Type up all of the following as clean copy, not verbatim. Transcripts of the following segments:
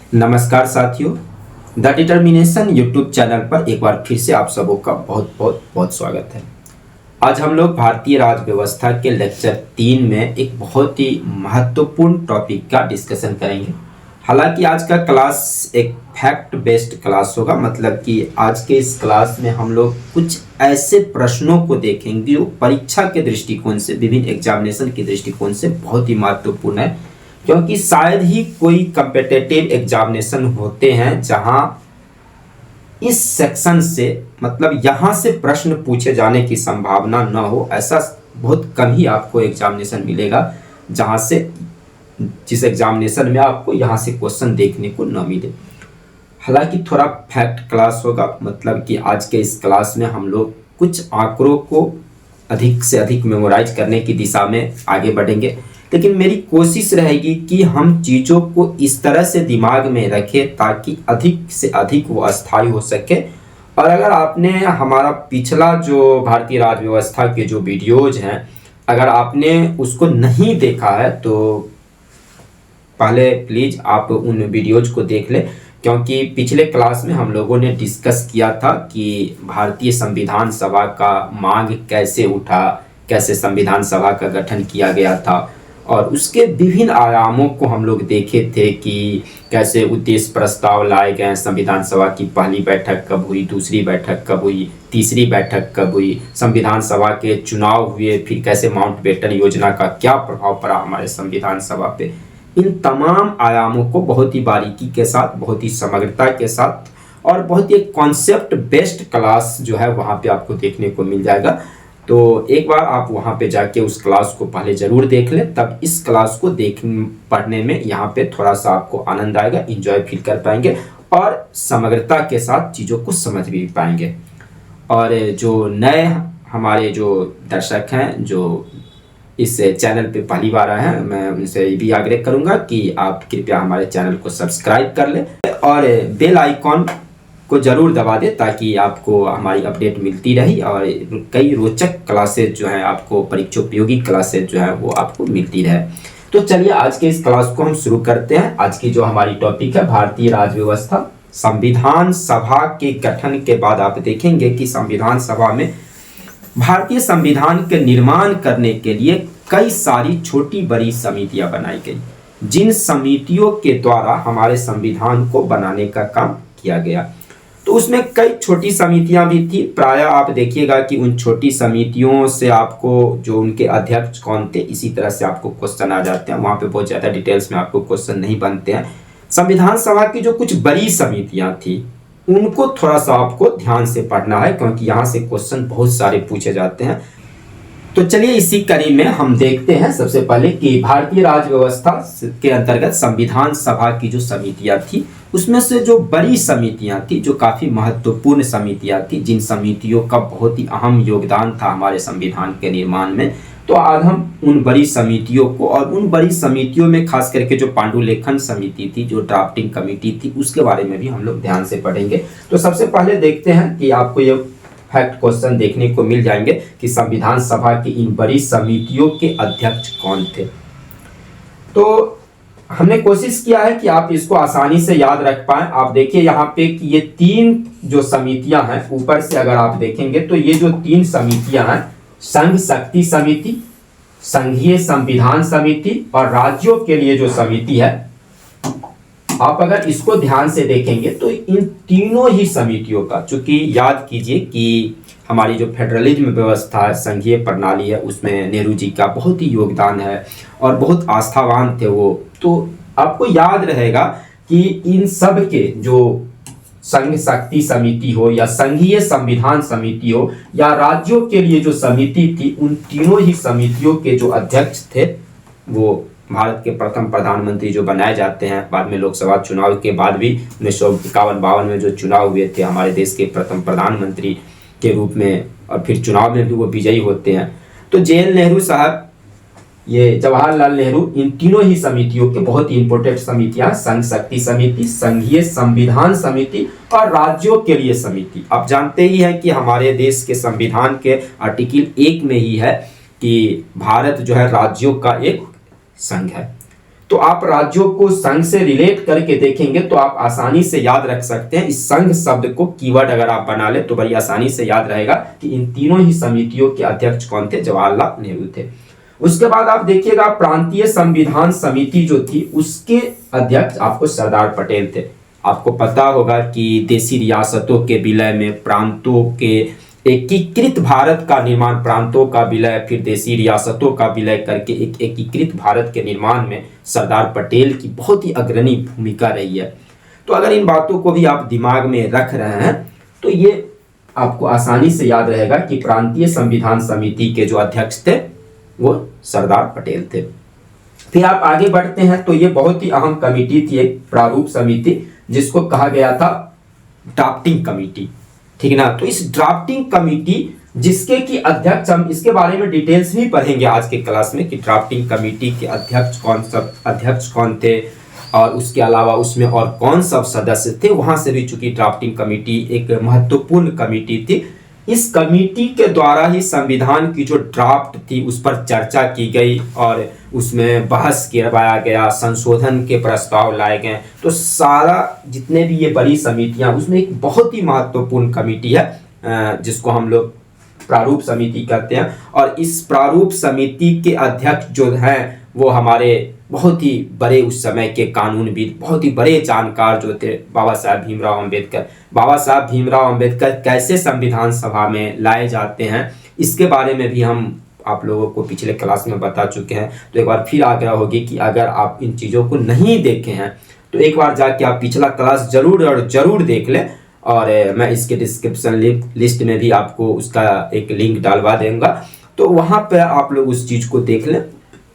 नमस्कार साथियों, the determination YouTube channel पर एक बार फिर से आप सबों का बहुत बहुत बहुत स्वागत है। आज हम लोग भारतीय राज्य व्यवस्था के लेक्चर 3 में एक बहुत ही महत्वपूर्ण टॉपिक का डिस्कशन करेंगे। हालांकि आज का क्लास एक फैक्ट बेस्ड क्लास होगा, मतलब कि आज के इस क्लास में हम लोग कुछ ऐसे प्रश्नों को देखेंगे जो परीक्षा के दृष्टिकोण से, विभिन्न एग्जामिनेशन के दृष्टिकोण से बहुत ही महत्वपूर्ण है, क्योंकि शायद ही कोई कम्पिटिटिव एग्जामिनेशन होते हैं जहां इस सेक्शन से, मतलब यहां से प्रश्न पूछे जाने की संभावना न हो। ऐसा बहुत कम ही आपको एग्जामिनेशन मिलेगा जहां से, जिस एग्जामिनेशन में आपको यहां से क्वेश्चन देखने को न मिले। हालांकि थोड़ा फैक्ट क्लास होगा, मतलब कि आज के इस क्लास में हम लोग कुछ आंकड़ों को अधिक से अधिक मेमोराइज करने की दिशा में आगे बढ़ेंगे, लेकिन मेरी कोशिश रहेगी कि हम चीज़ों को इस तरह से दिमाग में रखें ताकि अधिक से अधिक वो अस्थायी हो सके। और अगर आपने हमारा पिछला जो भारतीय राज्य व्यवस्था के जो वीडियोज हैं, अगर आपने उसको नहीं देखा है तो पहले प्लीज़ आप उन वीडियोज को देख लें, क्योंकि पिछले क्लास में हम लोगों ने डिस्कस किया था कि भारतीय संविधान सभा का मांग कैसे उठा, कैसे संविधान सभा का गठन किया गया था, और उसके विभिन्न आयामों को हम लोग देखे थे कि कैसे उद्देश्य प्रस्ताव लाए गए, संविधान सभा की पहली बैठक कब हुई, दूसरी बैठक कब हुई, तीसरी बैठक कब हुई, संविधान सभा के चुनाव हुए, फिर कैसे माउंटबेटन योजना का क्या प्रभाव पड़ा हमारे संविधान सभा पे। इन तमाम आयामों को बहुत ही बारीकी के साथ, बहुत ही समग्रता के साथ और बहुत ही कॉन्सेप्ट बेस्ड क्लास जो है वहाँ पे आपको देखने को मिल जाएगा। तो एक बार आप वहाँ पे जाके उस क्लास को पहले ज़रूर देख लें, तब इस क्लास को पढ़ने में यहाँ पे थोड़ा सा आपको आनंद आएगा, इंजॉय फील कर पाएंगे और समग्रता के साथ चीज़ों को समझ भी पाएंगे। और जो नए हमारे जो दर्शक हैं, जो इस चैनल पे पहली बार आए हैं, मैं उनसे ये भी आग्रह करूँगा कि आप कृपया हमारे चैनल को सब्सक्राइब कर लें और बेल आइकॉन को जरूर दबा दें ताकि आपको हमारी अपडेट मिलती रही और कई रोचक क्लासेज जो हैं, आपको परीक्षा उपयोगी क्लासेज जो है वो आपको मिलती रहे। तो चलिए आज के इस क्लास को हम शुरू करते हैं। आज की जो हमारी टॉपिक है भारतीय राज्य व्यवस्था। संविधान सभा के गठन के बाद आप देखेंगे कि संविधान सभा में भारतीय संविधान के निर्माण करने के लिए कई सारी छोटी बड़ी समितियां बनाई गई, जिन समितियों के द्वारा हमारे संविधान को बनाने का काम किया गया। तो उसमें कई छोटी समितियां भी थी। प्रायः आप देखिएगा कि उन छोटी समितियों से आपको जो उनके अध्यक्ष कौन थे, इसी तरह से आपको क्वेश्चन आ जाते हैं। वहाँ पे बहुत ज़्यादा डिटेल्स में आपको क्वेश्चन नहीं बनते हैं। संविधान सभा की जो कुछ बड़ी समितियां थी उनको थोड़ा सा आपको ध्यान से पढ़ना है, क्योंकि यहाँ से क्वेश्चन बहुत सारे पूछे जाते हैं। तो चलिए इसी कड़ी में हम देखते हैं सबसे पहले कि भारतीय राज्य व्यवस्था के अंतर्गत संविधान सभा की जो समितियां थी, उसमें से जो बड़ी समितियां थी, जो काफ़ी महत्वपूर्ण समितियां थी, जिन समितियों का बहुत ही अहम योगदान था हमारे संविधान के निर्माण में, तो आज हम उन बड़ी समितियों को, और उन बड़ी समितियों में खास करके जो पांडुलेखन समिति थी, जो ड्राफ्टिंग कमेटी थी, उसके बारे में भी हम लोग ध्यान से पढ़ेंगे। तो सबसे पहले देखते हैं कि आपको ये फैक्ट क्वेश्चन देखने को मिल जाएंगे कि संविधान सभा की इन बड़ी समितियों के अध्यक्ष कौन थे। तो हमने कोशिश किया है कि आप इसको आसानी से याद रख पाएं। आप देखिए यहाँ पे कि ये 3 जो समितियां हैं, ऊपर से अगर आप देखेंगे तो ये जो 3 समितियां हैं, संघ शक्ति समिति, संघीय संविधान समिति और राज्यों के लिए जो समिति है, आप अगर इसको ध्यान से देखेंगे तो इन तीनों ही समितियों का, चूंकि याद कीजिए कि हमारी जो फेडरलिज्म व्यवस्था है, संघीय प्रणाली है, उसमें नेहरू जी का बहुत ही योगदान है और बहुत आस्थावान थे वो। तो आपको याद रहेगा कि इन सब के जो संघ शक्ति समिति हो या संघीय संविधान समिति हो या राज्यों के लिए जो समिति थी, उन तीनों ही समितियों के जो अध्यक्ष थे वो भारत के प्रथम प्रधानमंत्री जो बनाए जाते हैं, बाद में लोकसभा चुनाव के बाद भी 1951-52 में जो चुनाव हुए थे हमारे देश के प्रथम प्रधानमंत्री के रूप में, और फिर चुनाव में भी वो विजयी होते हैं। तो JL नेहरू साहब, ये जवाहरलाल नेहरू, इन तीनों ही समितियों के बहुत ही इंपॉर्टेंट समितियां, संघ शक्ति समिति, संघीय संविधान समिति और राज्यों के लिए समिति। आप जानते ही हैं कि हमारे देश के संविधान के आर्टिकल 1 में ही है कि भारत जो है राज्यों का एक संघ है। तो आप राज्यों को संघ से रिलेट करके देखेंगे तो आप आसानी से याद रख सकते हैं। इस संघ शब्द को कीवर्ड अगर आप बना ले तो बड़ी आसानी से याद रहेगा कि इन तीनों ही समितियों के अध्यक्ष कौन थे, जवाहरलाल नेहरू थे। उसके बाद आप देखिएगा प्रांतीय संविधान समिति जो थी उसके अध्यक्ष आपको सरदार पटेल थे। आपको पता होगा कि देशी रियासतों के विलय में प्रांतों के एकीकृत भारत का निर्माण, प्रांतों का विलय फिर देशी रियासतों का विलय करके एक एकीकृत भारत के निर्माण में सरदार पटेल की बहुत ही अग्रणी भूमिका रही है। तो अगर इन बातों को भी आप दिमाग में रख रहे हैं तो ये आपको आसानी से याद रहेगा कि प्रांतीय संविधान समिति के जो अध्यक्ष थे वो सरदार पटेल थे। फिर आप आगे बढ़ते हैं तो ये बहुत ही अहम कमेटी थी, एक प्रारूप समिति जिसको कहा गया था ड्राफ्टिंग कमेटी, ठीक है ना। तो इस ड्राफ्टिंग कमेटी जिसके की अध्यक्ष, हम इसके बारे में डिटेल्स भी पढ़ेंगे आज के क्लास में कि ड्राफ्टिंग कमेटी के अध्यक्ष कौन थे और उसके अलावा उसमें और कौन सब सदस्य थे। वहां से भी चूंकि ड्राफ्टिंग कमेटी एक महत्वपूर्ण कमेटी थी, इस कमेटी के द्वारा ही संविधान की जो ड्राफ्ट थी उस पर चर्चा की गई और उसमें बहस करवाया गया, संशोधन के प्रस्ताव लाए गए। तो सारा जितने भी ये बड़ी समितियां, उसमें एक बहुत ही महत्वपूर्ण कमेटी है जिसको हम लोग प्रारूप समिति कहते हैं। और इस प्रारूप समिति के अध्यक्ष जो हैं वो हमारे बहुत ही बड़े उस समय के कानूनविद, बहुत ही बड़े जानकार जो थे बाबा साहब भीमराव अम्बेडकर। बाबा साहब भीमराव अम्बेडकर कैसे संविधान सभा में लाए जाते हैं इसके बारे में भी हम आप लोगों को पिछले क्लास में बता चुके हैं। तो एक बार फिर आग्रह होगी कि अगर आप इन चीज़ों को नहीं देखे हैं तो एक बार जाके आप पिछला क्लास जरूर देख लें और मैं इसके डिस्क्रिप्शन लिस्ट में भी आपको उसका एक लिंक डालवा दूंगा। तो वहाँ पर आप लोग उस चीज़ को देख लें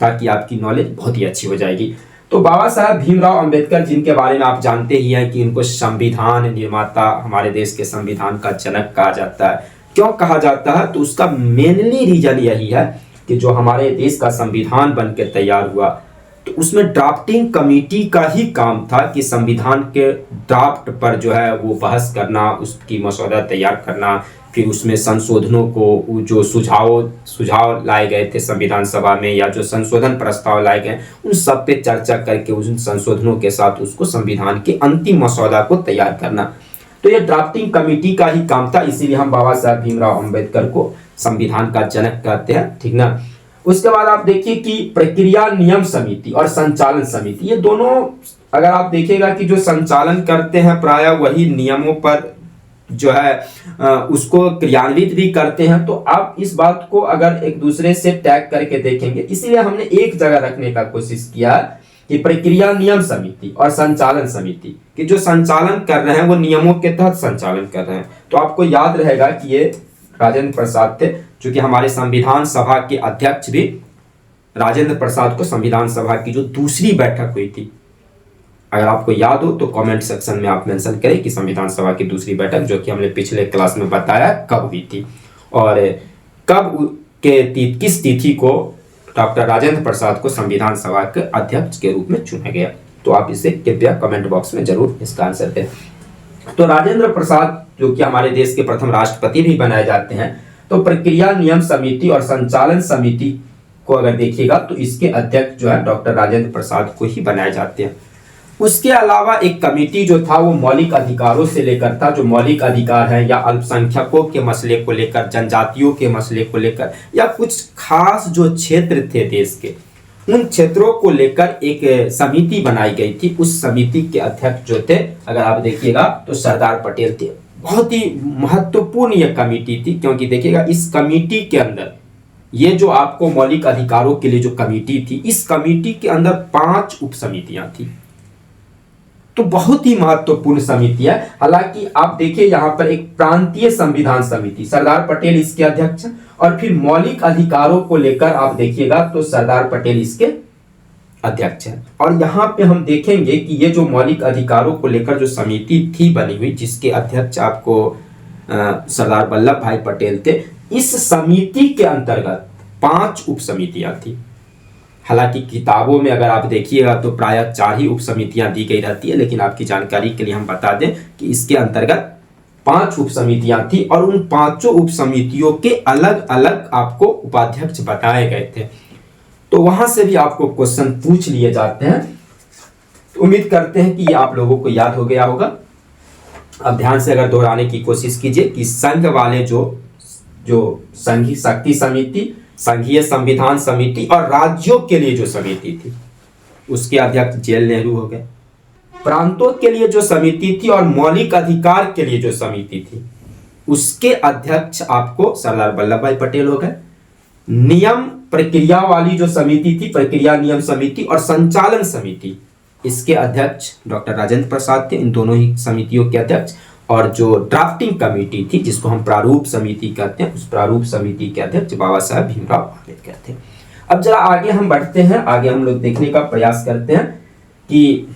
ताकि आपकी नॉलेज बहुत ही अच्छी हो जाएगी। तो बाबा साहब भीमराव अंबेडकर जिनके बारे में आप जानते ही हैं कि इनको संविधान निर्माता, हमारे देश के संविधान का जनक कहा जाता है। क्यों कहा जाता है? तो उसका मेनली रीजन यही है कि जो हमारे देश का संविधान बन के तैयार हुआ तो उसमें ड्राफ्टिंग कमेटी का ही काम था कि संविधान के ड्राफ्ट पर जो है वो बहस करना, उसकी मसौदा तैयार करना, फिर उसमें संशोधनों को जो सुझाव लाए गए थे संविधान सभा में या जो संशोधन प्रस्ताव लाए गए उन सब पे चर्चा करके उन संशोधनों के साथ उसको संविधान के अंतिम मसौदा को तैयार करना। तो ये ड्राफ्टिंग कमेटी का ही काम था, इसीलिए हम बाबा साहब भीमराव अम्बेडकर को संविधान का जनक कहते हैं, ठीक ना। उसके बाद आप देखिए कि प्रक्रिया नियम समिति और संचालन समिति, ये दोनों अगर आप देखिएगा कि जो संचालन करते हैं प्रायः वही नियमों पर जो है उसको क्रियान्वित भी करते हैं। तो आप इस बात को अगर एक दूसरे से टैग करके देखेंगे, इसलिए हमने एक जगह रखने का कोशिश किया कि प्रक्रिया नियम समिति और संचालन समिति कि जो संचालन कर रहे हैं वो नियमों के तहत संचालन कर रहे हैं। तो आपको याद रहेगा कि ये राजेंद्र प्रसाद थे, जो कि हमारे संविधान सभा के अध्यक्ष भी राजेंद्र प्रसाद को संविधान सभा की जो दूसरी बैठक हुई थी, अगर आपको याद हो तो कमेंट सेक्शन में आप मेंशन करें कि संविधान सभा की दूसरी बैठक जो कि हमने पिछले क्लास में बताया कब हुई थी और कब के किस तिथि को डॉक्टर राजेंद्र प्रसाद को संविधान सभा के अध्यक्ष के रूप में चुना गया। तो आप इसे कृपया कमेंट बॉक्स में जरूर इसका आंसर दें। तो राजेंद्र प्रसाद जो कि हमारे देश के प्रथम राष्ट्रपति भी बनाए जाते हैं, तो प्रक्रिया नियम समिति और संचालन समिति को अगर देखिएगा तो इसके अध्यक्ष जो है डॉक्टर राजेंद्र प्रसाद को ही बनाए जाते हैं। उसके अलावा एक कमेटी जो था वो मौलिक अधिकारों से लेकर था, जो मौलिक अधिकार है या अल्पसंख्यकों के मसले को लेकर, जनजातियों के मसले को लेकर या कुछ खास जो क्षेत्र थे देश के, उन क्षेत्रों को लेकर एक समिति बनाई गई थी। उस समिति के अध्यक्ष जो थे अगर आप देखिएगा तो सरदार पटेल थे। बहुत ही महत्वपूर्ण यह कमेटी थी क्योंकि देखिएगा इस कमेटी के अंदर ये जो आपको मौलिक अधिकारों के लिए जो कमेटी थी, इस कमेटी के अंदर 5 उप समितियां थी। तो बहुत ही महत्वपूर्ण समिति है। हालांकि आप देखिए यहाँ पर एक प्रांतीय संविधान समिति, सरदार पटेल इसके अध्यक्ष हैं और फिर मौलिक अधिकारों को लेकर आप देखिएगा तो सरदार पटेल इसके अध्यक्ष हैं। और यहाँ पे हम देखेंगे कि ये जो मौलिक अधिकारों को लेकर जो समिति थी बनी हुई, जिसके अध्यक्ष आपको सरदार वल्लभ भाई पटेल थे, इस समिति के अंतर्गत 5 उप समितियां थी। हालांकि किताबों में अगर आप देखिएगा तो प्रायः 4 ही उप समितियां दी गई रहती है, लेकिन आपकी जानकारी के लिए हम बता दें कि इसके अंतर्गत 5 उप समितियां थी और उन 5 उप समितियों के अलग अलग आपको उपाध्यक्ष बताए गए थे। तो वहां से भी आपको क्वेश्चन पूछ लिए जाते हैं। तो उम्मीद करते हैं कि ये आप लोगों को याद हो गया होगा। अब ध्यान से अगर दोहराने की कोशिश कीजिए कि संघ वाले जो संघीय शक्ति समिति, संघीय संविधान समिति और राज्यों के लिए जो समिति थी उसके अध्यक्ष जवाहरलाल नेहरू हो गए। प्रांतों के लिए जो समिति थी और मौलिक अधिकार के लिए जो समिति थी उसके अध्यक्ष आपको सरदार वल्लभ भाई पटेल हो गए। नियम प्रक्रिया वाली जो समिति थी, प्रक्रिया नियम समिति और संचालन समिति, इसके अध्यक्ष डॉक्टर राजेंद्र प्रसाद थे, इन दोनों ही समितियों के अध्यक्ष। और जो ड्राफ्टिंग कमेटी थी जिसको हम प्रारूप समिति कहते हैं, उस प्रारूप समिति के अध्यक्ष बाबा साहब भीमराव अम्बेडकर थे। अब जरा आगे हम बढ़ते हैं, आगे हम लोग देखने का प्रयास करते हैं कि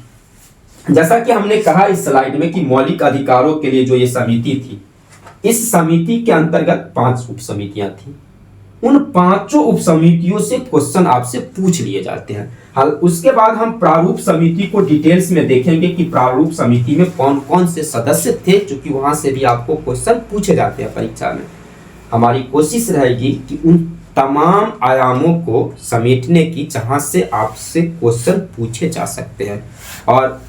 जैसा कि हमने कहा इस स्लाइड में कि मौलिक अधिकारों के लिए जो ये समिति थी, इस समिति के अंतर्गत 5 उप समितियां थी। उन 5 उप समितियों से क्वेश्चन आपसे पूछ लिए जाते हैं। हाल उसके बाद हम प्रारूप समिति को डिटेल्स में देखेंगे कि प्रारूप समिति में कौन कौन से सदस्य थे, क्योंकि वहां से भी आपको क्वेश्चन पूछे जाते हैं परीक्षा में। हमारी कोशिश रहेगी कि उन तमाम आयामों को समेटने की जहां से आपसे क्वेश्चन पूछे जा सकते हैं। और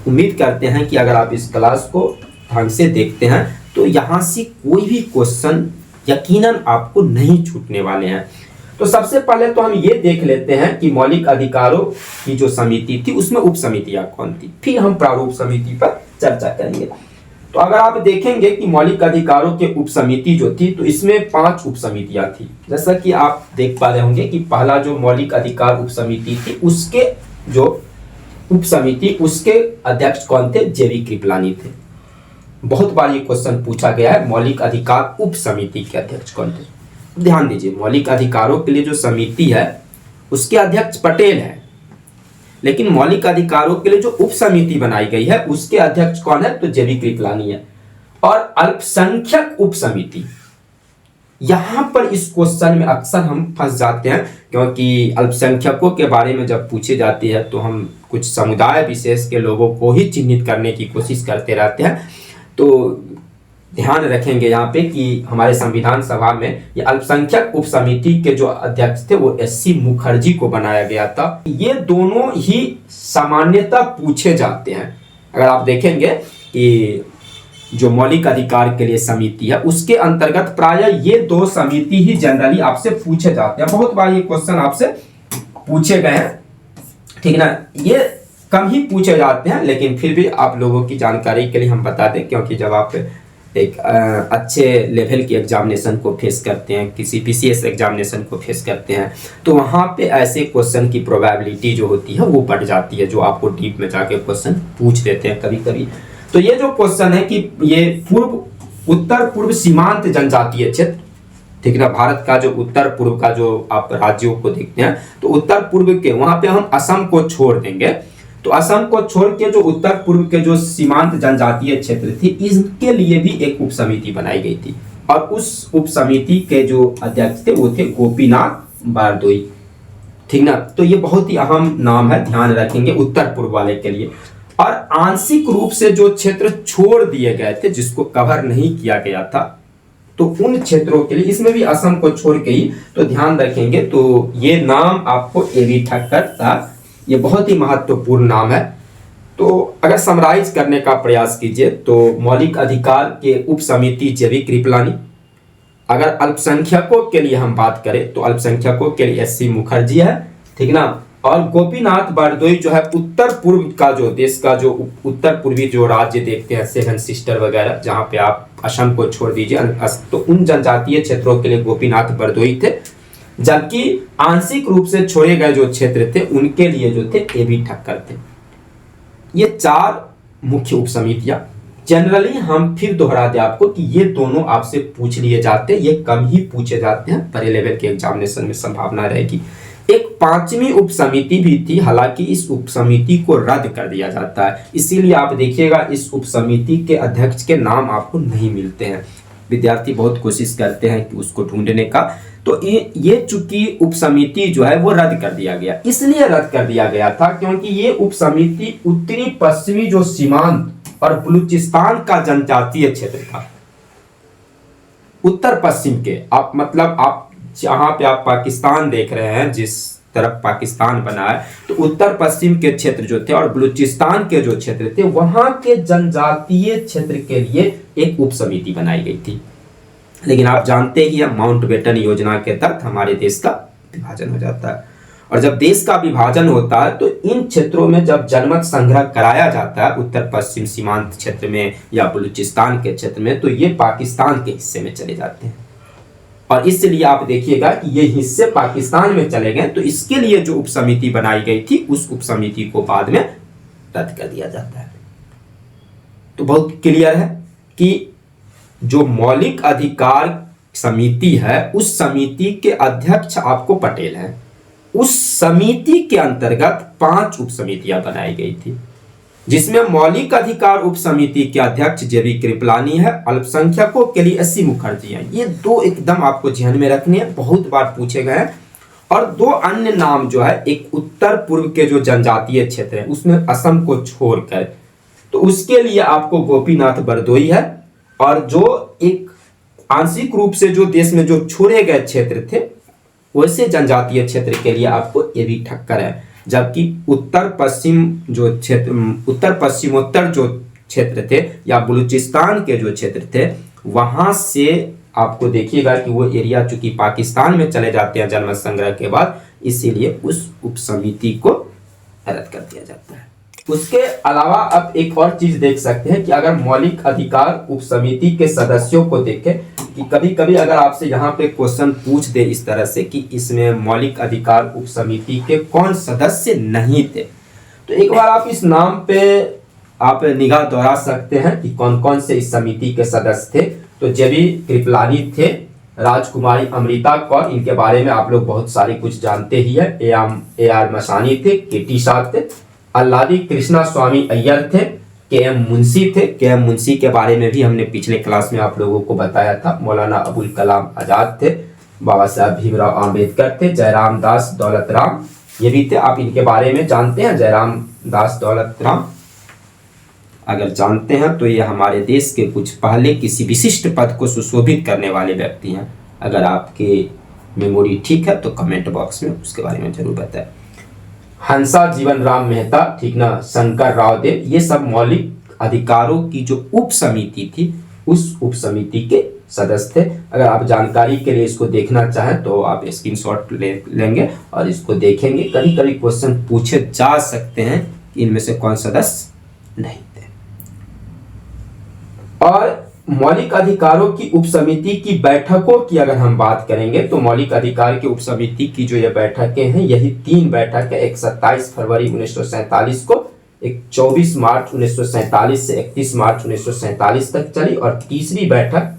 उम्मीद करते हैं कि अगर आप इस क्लास को ढंग से देखते हैं तो यहाँ से कोई भी क्वेश्चन यकीनन आपको नहीं छूटने वाले हैं। तो सबसे पहले तो हम ये देख लेते हैं कि मौलिक अधिकारों की जो समिति थी उसमें उप समितियां कौन थी, फिर हम प्रारूप समिति पर चर्चा करेंगे। तो अगर आप देखेंगे कि मौलिक अधिकारों के उप समिति जो थी तो इसमें 5 उप समितियां थी। जैसा कि आप देख पा रहे होंगे कि पहला जो मौलिक अधिकार उप समिति थी उसके जो उप समिति उसके अध्यक्ष कौन थे, जेबी कृपलानी थे। बहुत बार ये क्वेश्चन पूछा गया है, मौलिक अधिकार उप समिति के अध्यक्ष कौन थे। ध्यान दीजिए, मौलिक अधिकारों के लिए जो समिति है उसके अध्यक्ष पटेल है, लेकिन मौलिक अधिकारों के लिए जो उप समिति बनाई गई है उसके अध्यक्ष कौन है, तो जेबी कृपलानी है। और अल्पसंख्यक उप समिति, यहां पर इस क्वेश्चन में अक्सर हम फंस जाते हैं, क्योंकि अल्पसंख्यकों के बारे में जब पूछे जाती है तो हम कुछ समुदाय विशेष के लोगों को ही चिन्हित करने की कोशिश करते रहते हैं। तो ध्यान रखेंगे यहाँ पे कि हमारे संविधान सभा में ये अल्पसंख्यक उप समिति के जो अध्यक्ष थे वो एससी मुखर्जी को बनाया गया था। ये दोनों ही सामान्यतः पूछे जाते हैं। अगर आप देखेंगे कि जो मौलिक अधिकार के लिए समिति है उसके अंतर्गत प्रायः ये 2 समिति ही जनरली आपसे पूछे जाते हैं। बहुत बार ये क्वेश्चन आपसे पूछे गए हैं, ठीक ना। ये कम ही पूछे जाते हैं, लेकिन फिर भी आप लोगों की जानकारी के लिए हम बता दें, क्योंकि जब आप एक अच्छे लेवल की एग्जामिनेशन को फेस करते हैं, किसी पीसीएस एग्जामिनेशन को फेस करते हैं, तो वहाँ पे ऐसे क्वेश्चन की प्रोबेबिलिटी जो होती है वो बढ़ जाती है, जो आपको डीप में जाके क्वेश्चन पूछ देते हैं कभी कभी। तो ये जो क्वेश्चन है कि ये उत्तर पूर्व सीमांत जनजातीय क्षेत्र, ठीक ना, भारत का जो उत्तर पूर्व का जो आप राज्यों को देखते हैं तो उत्तर पूर्व के वहां पे हम असम को छोड़ देंगे, तो असम को छोड़ के जो उत्तर पूर्व के जो सीमांत जनजातीय क्षेत्र थी इसके लिए भी एक उप समिति बनाई गई थी। और उस उप समिति के जो अध्यक्ष थे वो थे गोपीनाथ बारदोई, ठीक ना। तो ये बहुत ही अहम नाम है, ध्यान रखेंगे उत्तर पूर्व वाले के लिए। और आंशिक रूप से जो क्षेत्र छोड़ दिए गए थे, जिसको कवर नहीं किया गया था, तो उन क्षेत्रों के लिए, इसमें भी असम को छोड़ के ही, तो ध्यान रखेंगे। तो ये नाम आपको एबी ठक्कर था, ये बहुत ही महत्वपूर्ण नाम है। तो अगर समराइज करने का प्रयास कीजिए तो मौलिक अधिकार के उप समिति जेबी कृपलानी, अगर अल्पसंख्यकों के लिए हम बात करें तो अल्पसंख्यकों के लिए एससी मुखर्जी है, ठीक ना। और गोपीनाथ बारदोई जो है उत्तर पूर्व का जो देश का जो उत्तर पूर्वी जो राज्य देखते हैं, 7 सिस्टर वगैरह, जहां पे आप असम को छोड़ दीजिए, तो उन जनजातीय क्षेत्रों के लिए गोपीनाथ बारदोई थे। जबकि आंशिक रूप से छोड़े गए जो क्षेत्र थे उनके लिए जो थे एबी ठक्कर थे। ये 4 मुख्य उप समितियां, जनरली हम फिर दोहरा दें आपको कि ये दोनों आपसे पूछ लिए जाते हैं, ये कम ही पूछे जाते हैं, पहले लेवल के एग्जामिनेशन में संभावना रहेगी। एक 5वीं उप समिति भी थी, हालांकि इस उप समिति को रद्द कर दिया जाता है, इसीलिए आप देखिएगा इस उप समिति के अध्यक्ष के नाम आपको नहीं मिलते हैं। विद्यार्थी बहुत कोशिश करते हैं कि उसको ढूंढने का, तो ये चूंकि उप समिति जो है वो रद्द कर दिया गया। इसलिए रद्द कर दिया गया था क्योंकि ये उप समिति उत्तरी पश्चिमी जो सीमांत और बलूचिस्तान का जनजातीय क्षेत्र था, उत्तर पश्चिम के, आप मतलब आप जहाँ पे आप पाकिस्तान देख रहे हैं, जिस तरफ पाकिस्तान बना है, तो उत्तर पश्चिम के क्षेत्र जो थे और बलूचिस्तान के जो क्षेत्र थे, वहां के जनजातीय क्षेत्र के लिए एक उप समिति बनाई गई थी। लेकिन आप जानते हैं कि माउंटबेटन योजना के तहत हमारे देश का विभाजन हो जाता है, और जब देश का विभाजन होता है तो इन क्षेत्रों में जब जनमत संग्रह कराया जाता है, उत्तर पश्चिम सीमांत क्षेत्र में या बलूचिस्तान के क्षेत्र में, तो ये पाकिस्तान के हिस्से में चले जाते हैं। और इसलिए आप देखिएगा कि ये हिस्से पाकिस्तान में चले गए, तो इसके लिए जो उप समिति बनाई गई थी, उस उप समिति को बाद में रद्द कर दिया जाता है। तो बहुत क्लियर है कि जो मौलिक अधिकार समिति है, उस समिति के अध्यक्ष आपको पटेल हैं। उस समिति के अंतर्गत 5 उप समितियां बनाई गई थी, जिसमें मौलिक अधिकार उप समिति के अध्यक्ष जेबी कृपलानी है, अल्पसंख्यकों के लिए एससी मुखर्जी है। ये 2 एकदम आपको ध्यान में रखने हैं, बहुत बार पूछे गए हैं। और 2 अन्य नाम जो है, एक उत्तर पूर्व के जो जनजातीय क्षेत्र है उसमें असम को छोड़कर, तो उसके लिए आपको गोपीनाथ बरदोई है। और जो एक आंशिक रूप से जो देश में जो छोड़े गए क्षेत्र थे, वैसे जनजातीय क्षेत्र के लिए आपको ये भी ठक्कर है। जबकि उत्तर पश्चिमोत्तर जो क्षेत्र थे या बलूचिस्तान के जो क्षेत्र थे, वहां से आपको देखिएगा कि वो एरिया चूंकि पाकिस्तान में चले जाते हैं जनमत संग्रह के बाद, इसीलिए उस उप समिति को रद्द कर दिया जाता है। उसके अलावा अब एक और चीज देख सकते हैं कि अगर मौलिक अधिकार उप समिति के सदस्यों को देखें, कि कभी कभी अगर आपसे यहाँ पे क्वेश्चन पूछ दे इस तरह से कि इसमें मौलिक अधिकार उप समिति के कौन सदस्य नहीं थे, तो एक बार आप इस नाम पे आप निगाह दोहरा सकते हैं कि कौन कौन से इस समिति के सदस्य थे। तो जेबी कृपलानी थे, राजकुमारी अमृता कौर, इनके बारे में आप लोग बहुत सारे कुछ जानते ही है। ए आर मसानी थे, केटी शाह थे, अल्लादी कृष्णा स्वामी अय्यर थे, के.एम. मुंशी थे। के.एम. मुंशी के बारे में भी हमने पिछले क्लास में आप लोगों को बताया था। मौलाना अबुल कलाम आजाद थे, बाबा साहब भीमराव आम्बेडकर थे, जयराम दास दौलत राम ये भी थे। आप इनके बारे में जानते हैं, जयराम दास दौलत राम अगर जानते हैं तो ये हमारे देश के कुछ पहले किसी विशिष्ट पद को सुशोभित करने वाले व्यक्ति हैं। अगर आपके मेमोरी ठीक है तो कमेंट बॉक्स में उसके बारे में जरूर बताएं। हंसा जीवन राम मेहता, ठीक ना, शंकर राव देव, ये सब मौलिक अधिकारों की जो उप समिति थी, उस उप समिति के सदस्य थे। अगर आप जानकारी के लिए इसको देखना चाहें तो आप स्क्रीनशॉट लेंगे और इसको देखेंगे। कभी कभी क्वेश्चन पूछे जा सकते हैं कि इनमें से कौन सदस्य नहीं थे। और मौलिक अधिकारों की उप समिति की बैठकों की अगर हम बात करेंगे तो मौलिक अधिकार की उप समिति की जो ये बैठकें हैं, यही 3 बैठकें, एक 27 फरवरी 1947 को, एक 24 मार्च 1947 से 31 मार्च 1947 तक चली, और तीसरी बैठक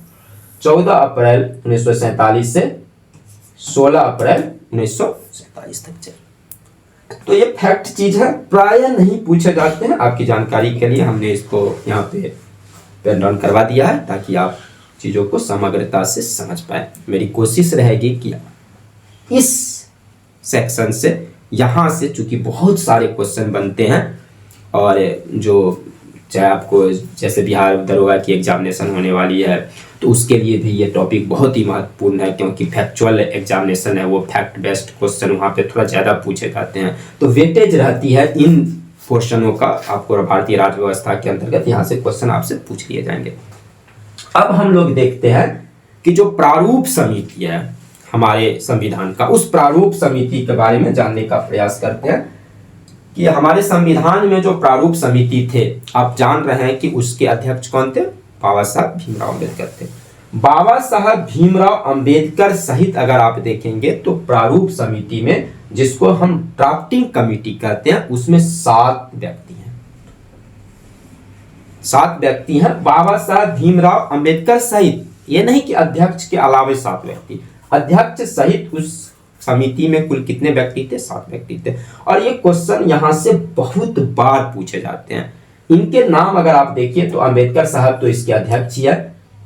14 अप्रैल 1947 से 16 अप्रैल 1947 तक चली। तो ये फैक्ट चीज है, प्राय नहीं पूछे जाते हैं। आपकी जानकारी के लिए हमने इसको यहाँ पे पेन डाउन करवा दिया है ताकि आप चीज़ों को समग्रता से समझ पाए। मेरी कोशिश रहेगी कि इस सेक्शन से, यहाँ से चूंकि बहुत सारे क्वेश्चन बनते हैं, और जो चाहे आपको जैसे बिहार दरोगा की एग्जामिनेशन होने वाली है तो उसके लिए भी ये टॉपिक बहुत ही महत्वपूर्ण है, क्योंकि फैक्चुअल एग्जामिनेशन है, वो फैक्ट बेस्ड क्वेश्चन वहाँ पे थोड़ा ज़्यादा पूछे जाते हैं, तो वेटेज रहती है इन क्वेश्चनों का। आपको भारतीय राज्य व्यवस्था के अंतर्गत यहाँ से क्वेश्चन आपसे पूछ लिए जाएंगे। अब हम लोग देखते हैं कि जो प्रारूप समिति है हमारे संविधान का, उस प्रारूप समिति के बारे में जानने का प्रयास करते हैं कि हमारे संविधान में जो प्रारूप समिति थे, आप जान रहे हैं कि उसके अध्यक्ष कौन थे? बाबा साहब भीमराव अम्बेडकर थे। बाबा साहब भीमराव अम्बेडकर सहित अगर आप देखेंगे तो प्रारूप समिति में, जिसको हम ड्राफ्टिंग कमेटी कहते हैं, उसमें 7 व्यक्ति हैं। 7 व्यक्ति हैं बाबा साहब भीमराव अम्बेडकर सहित। ये नहीं कि अध्यक्ष के अलावा 7 व्यक्ति, अध्यक्ष सहित उस समिति में कुल कितने व्यक्ति थे? 7 व्यक्ति थे। और ये क्वेश्चन यहाँ से बहुत बार पूछे जाते हैं। इनके नाम अगर आप देखिए तो अम्बेडकर साहब तो इसके अध्यक्ष ही है,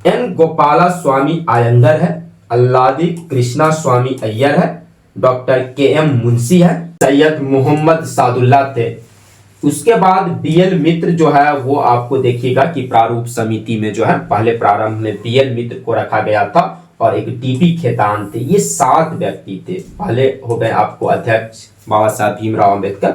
एन गोपाला स्वामी आयंगर है, अल्लादी कृष्णा स्वामी अय्यर है, डॉक्टर के.एम. मुंशी है, सैयद मोहम्मद सादुल्ला थे। उसके बाद बी.एल. मित्र जो है वो आपको देखिएगा कि प्रारूप समिति में जो है पहले प्रारंभ में बी.एल. मित्र को रखा गया था, और एक टीपी खेतान थे। ये 7 व्यक्ति थे। पहले हो गए आपको अध्यक्ष बाबा साहब भीमराव अंबेडकर,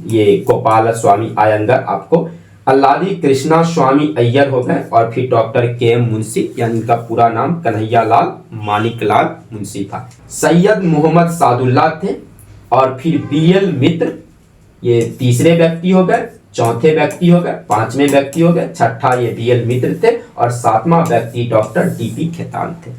ये गोपाल स्वामी अयंगर, आपको अल्लादी कृष्णा स्वामी अय्यर हो गए, और फिर डॉक्टर के.एम. मुंशी, यानी इनका पूरा नाम कन्हैयालाल मानिकलाल मुंशी था। सैयद मोहम्मद सादुल्ला थे, और फिर बी.एल. मित्र, ये तीसरे व्यक्ति हो गए, चौथे व्यक्ति हो गए, पांचवें व्यक्ति हो गए, छठा ये बी.एल. मित्र थे, और सातवां व्यक्ति डॉक्टर टी.पी. खेतान थे।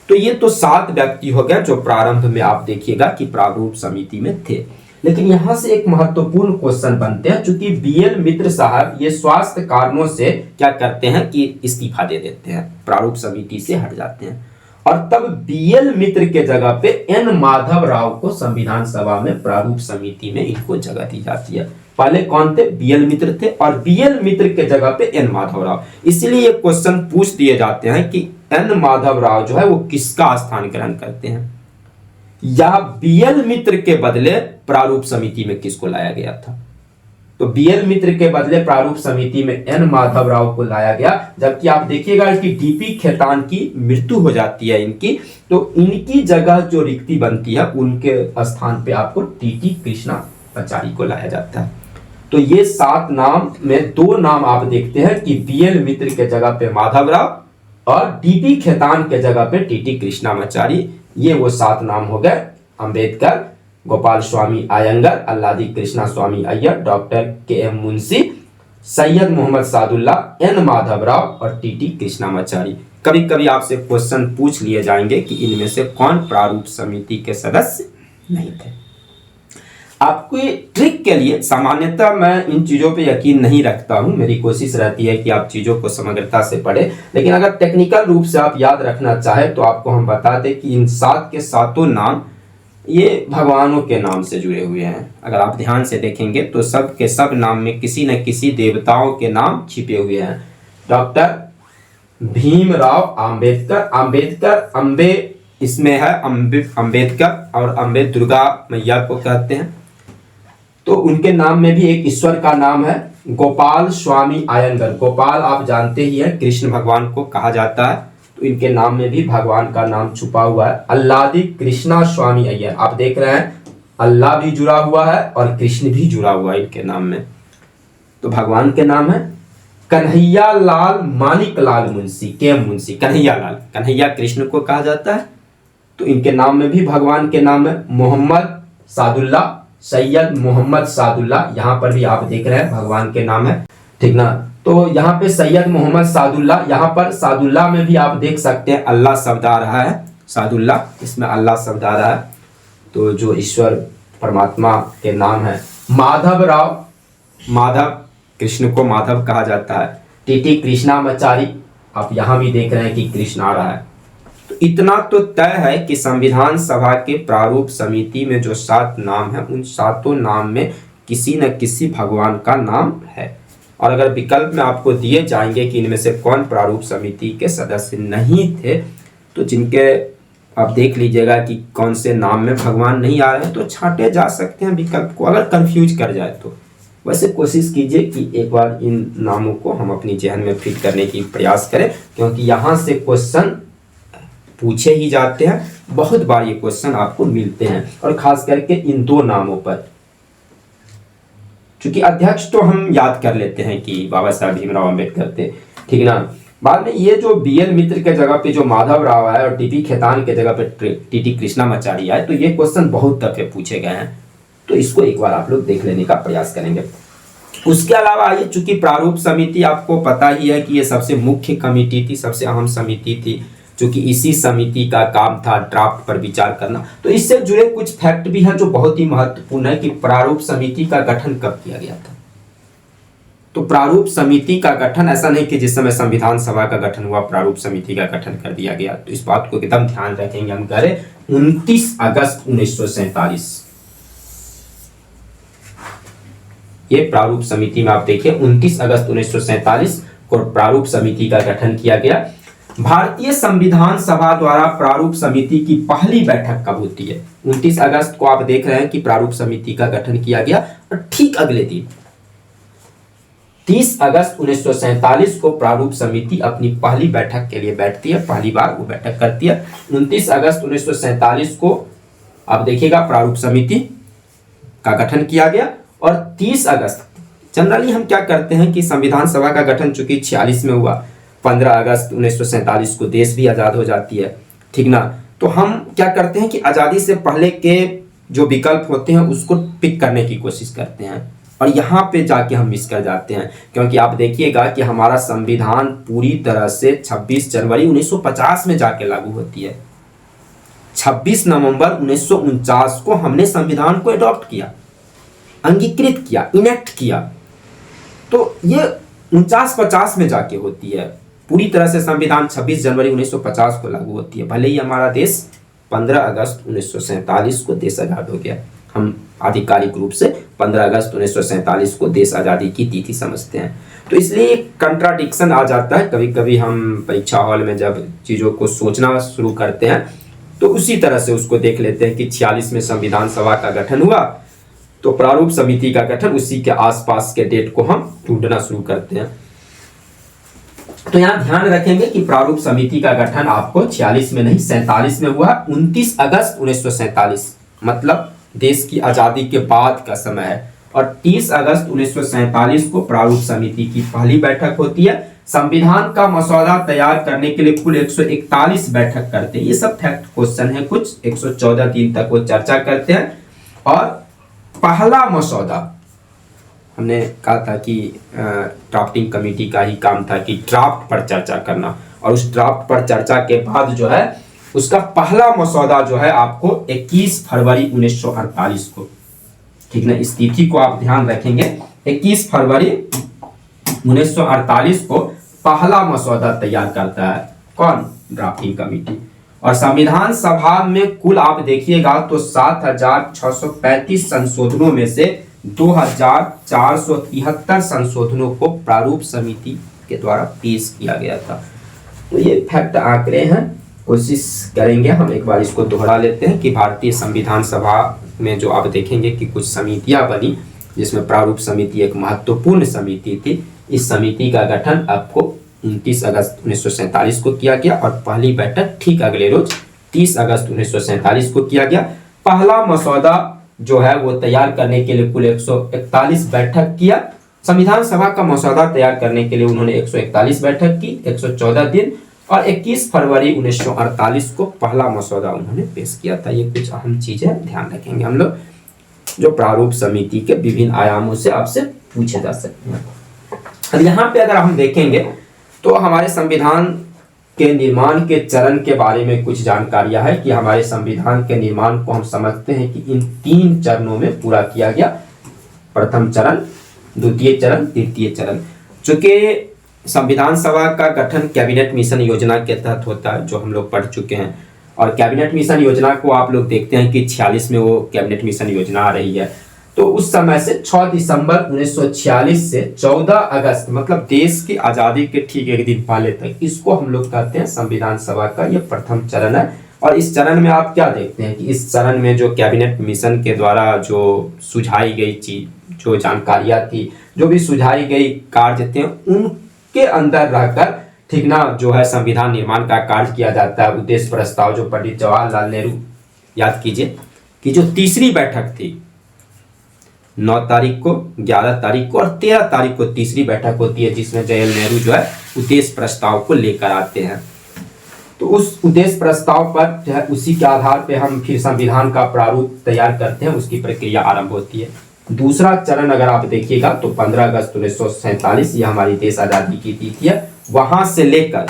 तो ये तो 7 व्यक्ति हो गए जो प्रारंभ में आप देखिएगा कि प्रारूप समिति में थे। लेकिन यहां से एक महत्वपूर्ण क्वेश्चन बनते हैं, चूंकि बी.एल. मित्र साहब ये स्वास्थ्य कारणों से क्या करते हैं कि इस्तीफा दे देते हैं, प्रारूप समिति से हट जाते हैं, और तब बी.एल. मित्र के जगह पे एन. माधव राव को संविधान सभा में प्रारूप समिति में इनको जगह दी जाती है। पहले कौन थे? बी.एल. मित्र थे, और बी.एल. मित्र के जगह पे एन. माधव राव। इसलिए ये क्वेश्चन पूछ दिए जाते हैं कि एन. माधव राव जो है वो किसका स्थान ग्रहण करते हैं, या बी.एल. मित्र के बदले प्रारूप समिति में किसको लाया गया था। तो बी.एल. मित्र के बदले प्रारूप समिति में एन. माधव राव को लाया गया। जबकि आप देखिएगा कि टी.पी. खेतान की मृत्यु हो जाती है इनकी, तो इनकी जगह जो रिक्ति बनती है उनके स्थान पे आपको टी.टी. कृष्णाचारी को लाया जाता है। तो ये 7 नाम में 2 नाम आप देखते हैं कि बी.एल. मित्र के जगह पे माधव राव और टी.पी. खेतान के जगह पे टी.टी. कृष्णाचारी। ये वो 7 नाम हो गए, Ambedkar, Gopal Swami Ayyangar, Alladi Krishna Swami Ayyar, doctor K M. Munshi, Syed Mohammad Saadulla, N. Madhav Rao और टी.टी. कृष्णाचारी। कभी कभी आपसे क्वेश्चन पूछ लिए जाएंगे कि इनमें से कौन प्रारूप समिति के सदस्य नहीं थे। आपको ट्रिक के लिए सामान्यतः मैं इन चीज़ों पे यकीन नहीं रखता हूं, मेरी कोशिश रहती है कि आप चीज़ों को समग्रता से पढ़ें, लेकिन अगर टेक्निकल रूप से आप याद रखना चाहें तो आपको हम बता दें कि इन 7 के 7 नाम ये भगवानों के नाम से जुड़े हुए हैं। अगर आप ध्यान से देखेंगे तो सब के सब नाम में किसी न किसी देवताओं के नाम छिपे हुए हैं। डॉक्टर भीमराव अंबेडकर, अंबे इसमें है अंबेडकर, और अंबे दुर्गा मैया को कहते हैं, तो उनके नाम में भी एक ईश्वर का नाम है। गोपाल स्वामी अयंगर, गोपाल आप जानते ही हैं कृष्ण भगवान को कहा जाता है, तो इनके नाम में भी भगवान का नाम छुपा हुआ है। अल्लादी कृष्णा स्वामी अय्यर, आप देख रहे हैं अल्लाह भी जुड़ा हुआ है और कृष्ण भी जुड़ा हुआ है इनके नाम में। तो भगवान के नाम है कन्हैयालाल मानिकलाल मुंशी, के.एम. मुंशी, कन्हैयालाल, कन्हैया कृष्ण को कहा जाता है, तो इनके नाम में भी भगवान के नाम है। मोहम्मद सादुल्ला, सैयद मोहम्मद सादुल्ला, यहाँ पर भी आप देख रहे हैं भगवान के नाम है, ठीक ना। तो यहाँ पे सैयद मोहम्मद सादुल्ला, यहाँ पर सादुल्ला में भी आप देख सकते हैं अल्लाह शब्द आ रहा है, सादुल्ला इसमें अल्लाह शब्द आ रहा है, तो जो ईश्वर परमात्मा के नाम है। माधव राव, माधव, कृष्ण को माधव कहा जाता है। टी.टी. कृष्णाचारी, आप यहाँ भी देख रहे हैं कि कृष्ण आ रहा है। तो इतना तो तय है कि संविधान सभा के प्रारूप समिति में जो 7 नाम है उन 7 नाम में किसी न किसी भगवान का नाम है। और अगर विकल्प में आपको दिए जाएंगे कि इनमें से कौन प्रारूप समिति के सदस्य नहीं थे, तो जिनके आप देख लीजिएगा कि कौन से नाम में भगवान नहीं आ रहे हैं, तो छांटे जा सकते हैं विकल्प को, अगर कंफ्यूज कर जाए तो। वैसे कोशिश कीजिए कि एक बार इन नामों को हम अपनी जहन में फिट करने की प्रयास करें, क्योंकि यहाँ से क्वेश्चन पूछे ही जाते हैं, बहुत बार ये क्वेश्चन आपको मिलते हैं, और खास करके इन 2 नामों पर। चूंकि अध्यक्ष तो हम याद कर लेते हैं कि बाबा साहब भीमराव अंबेडकर थे, ठीक ना। बाद में ये जो बी.एल. मित्र के जगह पे जो माधव राव है और टी.पी. खेतान के जगह पे टी.टी. कृष्णाचारी है, तो ये क्वेश्चन बहुत दफे पूछे गए हैं, तो इसको एक बार आप लोग देख लेने का प्रयास करेंगे। उसके अलावा ये चूंकि प्रारूप समिति आपको पता ही है कि ये सबसे मुख्य कमेटी थी, सबसे अहम समिति थी, चूंकि इसी समिति का काम था ड्राफ्ट पर विचार करना। तो इससे जुड़े कुछ फैक्ट भी हैं जो बहुत ही महत्वपूर्ण है कि प्रारूप समिति का गठन कब किया गया था। तो प्रारूप समिति का गठन ऐसा नहीं कि जिस समय संविधान सभा का गठन हुआ प्रारूप समिति का गठन कर दिया गया, तो इस बात को एकदम ध्यान रखेंगे हम करें। 29 अगस्त 1947 ये प्रारूप समिति में आप देखिए 29 अगस्त 1947 को प्रारूप समिति का गठन किया गया। भारतीय संविधान सभा द्वारा प्रारूप समिति की पहली बैठक कब होती है? 29 अगस्त को आप देख रहे हैं कि प्रारूप समिति का गठन किया गया, और ठीक अगले दिन 30 अगस्त 1947 को प्रारूप समिति अपनी पहली बैठक के लिए बैठती है, पहली बार वो बैठक करती है। 29 अगस्त 1947 को आप देखिएगा प्रारूप समिति का गठन किया गया। और 30 अगस्त, जनरली हम क्या करते हैं कि संविधान सभा का गठन चूंकि 46 में हुआ, 15 अगस्त 1947 को देश भी आज़ाद हो जाती है, ठीक ना, तो हम क्या करते हैं कि आज़ादी से पहले के जो विकल्प होते हैं उसको पिक करने की कोशिश करते हैं, और यहाँ पे जाके हम मिस कर जाते हैं। क्योंकि आप देखिएगा कि हमारा संविधान पूरी तरह से 26 जनवरी 1950 में जाके लागू होती है। 26 नवंबर 1949 को हमने संविधान को अडॉप्ट किया, अंगीकृत किया, इनेक्ट किया। तो ये 49-50 में जाके होती है। पूरी तरह से संविधान 26 जनवरी 1950 को लागू होती है। भले ही हमारा देश 15 अगस्त 1947 को देश आज़ाद हो गया, हम आधिकारिक रूप से 15 अगस्त 1947 को देश आज़ादी की तिथि समझते हैं। तो इसलिए कंट्राडिक्शन आ जाता है कभी कभी। हम परीक्षा हॉल में जब चीज़ों को सोचना शुरू करते हैं तो उसी तरह से उसको देख लेते हैं कि 46 में संविधान सभा का गठन हुआ, तो प्रारूप समिति का गठन उसी के आसपास के डेट को हम ढूंढना शुरू करते हैं। तो यहाँ ध्यान रखेंगे कि प्रारूप समिति का गठन आपको 46 में नहीं 47 में हुआ। 29 अगस्त 1947 मतलब देश की आज़ादी के बाद का समय है। और 30 अगस्त 1947 को प्रारूप समिति की पहली बैठक होती है। संविधान का मसौदा तैयार करने के लिए कुल 141 बैठक करते हैं। ये सब फैक्ट क्वेश्चन है कुछ। 114 दिन तक वो चर्चा करते हैं। और पहला मसौदा, हमने कहा था कि ड्राफ्टिंग कमेटी का ही काम था कि ड्राफ्ट पर चर्चा करना, और उस ड्राफ्ट पर चर्चा के बाद जो है उसका पहला मसौदा जो है आपको 21 फरवरी 1948 को, ठीक ना, इस तिथि को आप ध्यान रखेंगे। 21 फरवरी 1948 को पहला मसौदा तैयार करता है कौन? Drafting committee. और संविधान सभा में कुल आप देखिएगा तो 7635 संशोधनों में से 2473 संशोधनों को प्रारूप समिति के द्वारा पेश किया गया था। तो ये फैक्ट आंकड़े हैं, कोशिश करेंगे हम एक बार इसको दोहरा लेते हैं कि भारतीय संविधान सभा में जो आप देखेंगे कि कुछ समितियां बनी, जिसमें प्रारूप समिति एक महत्वपूर्ण समिति थी। इस समिति का गठन आपको 29 अगस्त 1947 को किया गया और पहली बैठक ठीक अगले रोज 30 अगस्त 1947 को किया गया। पहला मसौदा जो है वो तैयार करने के लिए कुल 141 बैठक किया। संविधान सभा का मसौदा तैयार करने के लिए उन्होंने 141 बैठक की, 114 दिन, और 21 फरवरी 1948 को पहला मसौदा उन्होंने पेश किया था। ये कुछ अहम चीजें ध्यान रखेंगे हम लोग, जो प्रारूप समिति के विभिन्न आयामों से आपसे पूछे जा सकते हैं। अब यहाँ पे अगर हम देखेंगे तो हमारे संविधान के निर्माण के चरण के बारे में कुछ जानकारियां है कि हमारे संविधान के निर्माण को हम समझते हैं कि इन 3 चरणों में पूरा किया गया। प्रथम चरण, द्वितीय चरण, तृतीय चरण। चूंकि संविधान सभा का गठन कैबिनेट मिशन योजना के तहत होता है, जो हम लोग पढ़ चुके हैं। और कैबिनेट मिशन योजना को आप लोग देखते हैं कि 46 में वो कैबिनेट मिशन योजना आ रही है। तो उस समय से 6 दिसंबर 1946 से 14 अगस्त मतलब देश की आज़ादी के ठीक एक दिन पहले तक, इसको हम लोग कहते हैं संविधान सभा का ये प्रथम चरण है। और इस चरण में आप क्या देखते हैं कि इस चरण में जो कैबिनेट मिशन के द्वारा जो सुझाई गई चीज, जो जानकारियां थी, जो भी सुझाई गई कार्य थे, उनके अंदर रहकर ठीक ना जो है संविधान निर्माण का कार्य किया जाता है। उद्देश्य प्रस्ताव जो पंडित जवाहरलाल नेहरू, याद कीजिए कि जो तीसरी बैठक थी 9 तारीख को, 11 तारीख को और 13 तारीख को तीसरी बैठक होती है, जिसमें जवाहरलाल नेहरू जो है उद्देश्य प्रस्ताव को लेकर आते हैं। तो उस उद्देश्य प्रस्ताव पर जो है उसी के आधार पर हम फिर संविधान का प्रारूप तैयार करते हैं, उसकी प्रक्रिया आरंभ होती है। दूसरा चरण अगर आप देखिएगा तो 15 अगस्त 1947 ये हमारी देश आज़ादी की तिथि है। वहां से लेकर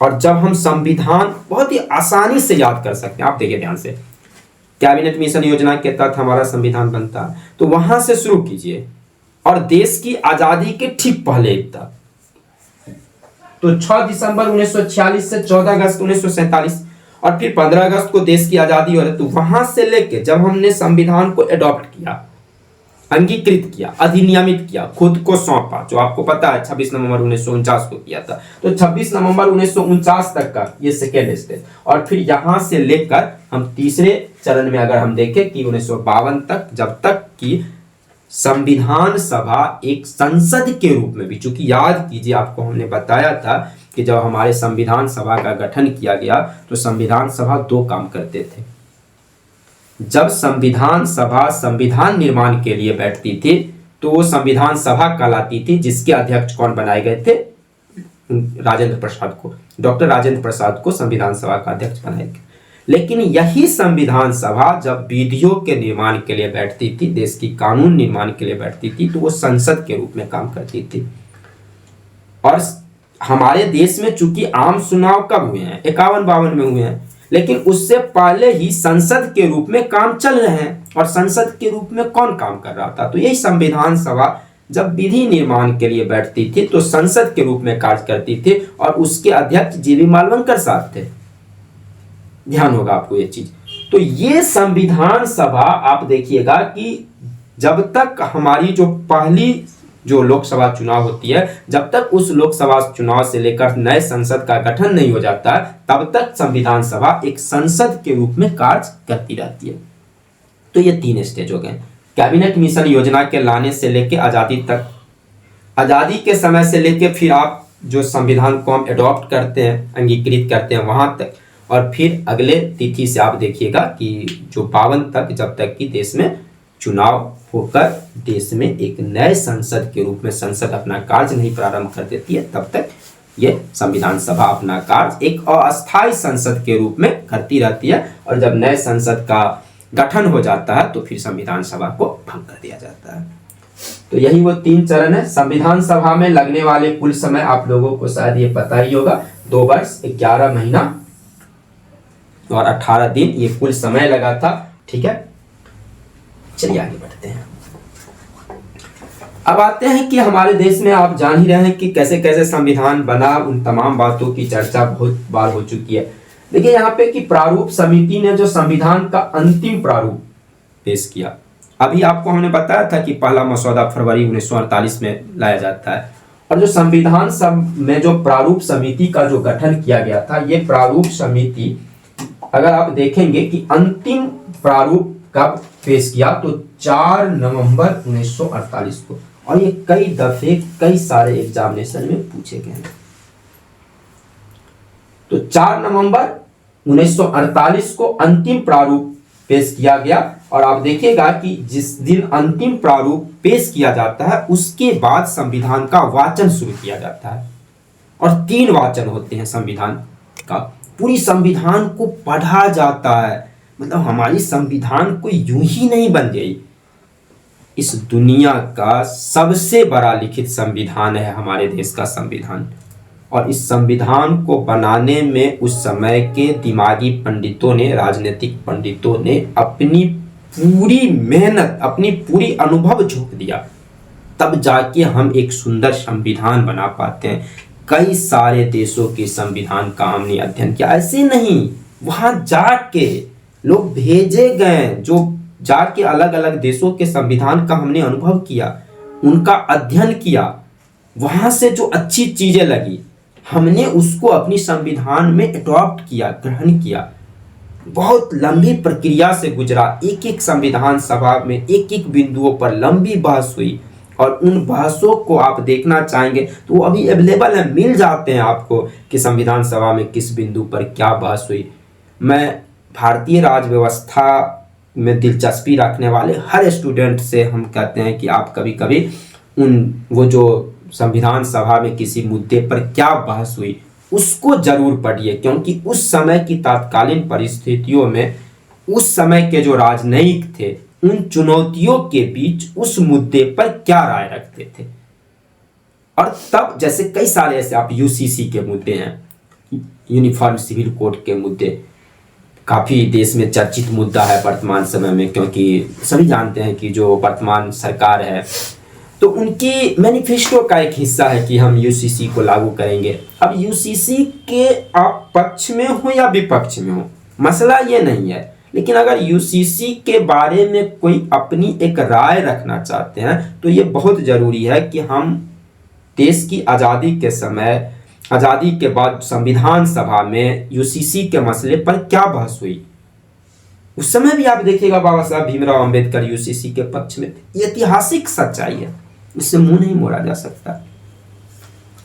और जब हम संविधान बहुत ही आसानी से याद कर सकते हैं, आप देखिए ध्यान से, कैबिनेट मिशन योजना के तहत हमारा संविधान बनता है, तो वहां से शुरू कीजिए और देश की आजादी के ठीक पहले तक, तो 6 दिसंबर 1946 से 14 अगस्त 1947 और फिर 15 अगस्त को देश की आजादी हो रही, तो वहां से लेके जब हमने संविधान को एडॉप्ट किया, अंगीकृत किया, अधिनियमित किया, खुद को सौंपा, जो आपको पता है 26 नवंबर 1949 को किया था, तो 26 नवंबर 1949 तक का ये सेकेंड स्टेज। और फिर यहां से लेकर हम तीसरे चरण में अगर हम देखें कि 1952 तक, जब तक कि संविधान सभा एक संसद के रूप में भी, चूंकि याद कीजिए आपको हमने बताया था कि जब हमारे संविधान सभा का गठन किया गया तो संविधान सभा दो काम करते थे। जब संविधान सभा संविधान निर्माण के लिए बैठती थी तो वो संविधान सभा कहलाती थी, जिसके अध्यक्ष कौन बनाए गए थे? राजेंद्र प्रसाद को, डॉक्टर राजेंद्र प्रसाद को संविधान सभा का अध्यक्ष बनाया गया। लेकिन यही संविधान सभा जब विधियों के निर्माण के लिए बैठती थी, देश की कानून निर्माण के लिए बैठती थी, तो वो संसद के रूप में काम करती थी। और हमारे देश में चूंकि आम चुनाव कब हुए हैं? 51-52 में हुए हैं, लेकिन उससे पहले ही संसद के रूप में काम चल रहे हैं। और संसद के रूप में कौन काम कर रहा था? तो यही संविधान सभा जब विधि निर्माण के लिए बैठती थी तो संसद के रूप में कार्य करती थी, और उसके अध्यक्ष जीवी मालवंकर साहब थे। ध्यान होगा आपको ये चीज। तो ये संविधान सभा आप देखिएगा कि जब तक हमारी जो पहली जो लोकसभा चुनाव होती है, जब तक उस लोकसभा चुनाव से लेकर नए संसद का गठन नहीं हो जाता तब तक संविधान सभा एक संसद के रूप में कार्य करती रहती है। तो ये 3 स्टेज हो गए। कैबिनेट मिशन योजना के लाने से लेकर आज़ादी तक, आज़ादी के समय से लेकर फिर आप जो संविधान को हम एडॉप्ट करते हैं, अंगीकृत करते हैं, वहां तक, और फिर अगले तिथि से आप देखिएगा कि जो 52 तक, जब तक कि देश में चुनाव होकर देश में एक नए संसद के रूप में संसद अपना कार्य नहीं प्रारंभ कर देती है, तब तक ये संविधान सभा अपना कार्य एक अस्थायी संसद के रूप में करती रहती है। और जब नए संसद का गठन हो जाता है तो फिर संविधान सभा को भंग कर दिया जाता है। तो यही वो 3 चरण है। संविधान सभा में लगने वाले कुल समय आप लोगों को शायद ये पता ही होगा, 2 वर्ष 11 महीना और 18 दिन ये कुल समय लगा था। ठीक है, चलिए आगे बढ़ते हैं। अब आते हैं कि हमारे देश में आप जान ही रहे हैं कि कैसे कैसे संविधान बना, उन तमाम बातों की चर्चा बहुत बार हो चुकी है। देखिए यहाँ पे कि प्रारूप समिति ने जो संविधान का अंतिम प्रारूप पेश किया, अभी आपको हमने बताया था कि पहला मसौदा फरवरी 1948 में लाया जाता है, और जो संविधान में जो प्रारूप समिति का जो गठन किया गया था, ये प्रारूप समिति अगर आप देखेंगे कि अंतिम प्रारूप कब पेश किया तो 4 नवंबर 1948 को, और ये कई दफे कई सारे एग्जामिनेशन में पूछे गए हैं। तो 4 नवंबर 1948 को अंतिम प्रारूप पेश किया गया, और आप देखिएगा कि जिस दिन अंतिम प्रारूप पेश किया जाता है उसके बाद संविधान का वाचन शुरू किया जाता है, और 3 वाचन होते हैं संविधान का। पूरी संविधान को पढ़ा जाता है, मतलब हमारी संविधान कोई यूं ही नहीं बन गई। इस दुनिया का सबसे बड़ा लिखित संविधान है हमारे देश का संविधान, और इस संविधान को बनाने में उस समय के दिमागी पंडितों ने, राजनीतिक पंडितों ने अपनी पूरी मेहनत, अपनी पूरी अनुभव झोंक दिया, तब जाके हम एक सुंदर संविधान बना पाते हैं। कई सारे देशों के संविधान का हमने अध्ययन किया, ऐसे नहीं, वहां जाके लोग भेजे गए जो जाके अलग अलग देशों के संविधान का हमने अनुभव किया, उनका अध्ययन किया, वहां से जो अच्छी चीजें लगी हमने उसको अपनी संविधान में अडॉप्ट किया, ग्रहण किया। बहुत लंबी प्रक्रिया से गुजरा, एक एक संविधान सभा में एक एक बिंदुओं पर लंबी बहस हुई, और उन बहसों को आप देखना चाहेंगे तो वो अभी अवेलेबल है, मिल जाते हैं आपको कि संविधान सभा में किस बिंदु पर क्या बहस हुई। मैं भारतीय राज व्यवस्था में दिलचस्पी रखने वाले हर स्टूडेंट से हम कहते हैं कि आप कभी कभी वो जो संविधान सभा में किसी मुद्दे पर क्या बहस हुई उसको जरूर पढ़िए, क्योंकि उस समय की तत्कालीन परिस्थितियों में उस समय के जो राजनयिक थे उन चुनौतियों के बीच उस मुद्दे पर क्या राय रखते थे। और तब जैसे कई सारे ऐसे आप यूसीसी के मुद्दे हैं, यूनिफॉर्म सिविल कोड के मुद्दे काफ़ी देश में चर्चित मुद्दा है वर्तमान समय में, क्योंकि सभी जानते हैं कि जो वर्तमान सरकार है तो उनकी मैनिफेस्टो का एक हिस्सा है कि हम यूसीसी को लागू करेंगे। अब यूसीसी के आप पक्ष में हो या विपक्ष में हो, मसला ये नहीं है, लेकिन अगर यूसीसी के बारे में कोई अपनी एक राय रखना चाहते हैं तो ये बहुत ज़रूरी है कि हम देश की आज़ादी के समय, आज़ादी के बाद संविधान सभा में यूसीसी के मसले पर क्या बहस हुई, उस समय भी आप देखिएगा बाबा साहब भीमराव अंबेडकर यूसीसी के पक्ष में थे। ये ऐतिहासिक सच्चाई है, इससे मुंह नहीं मोड़ा जा सकता।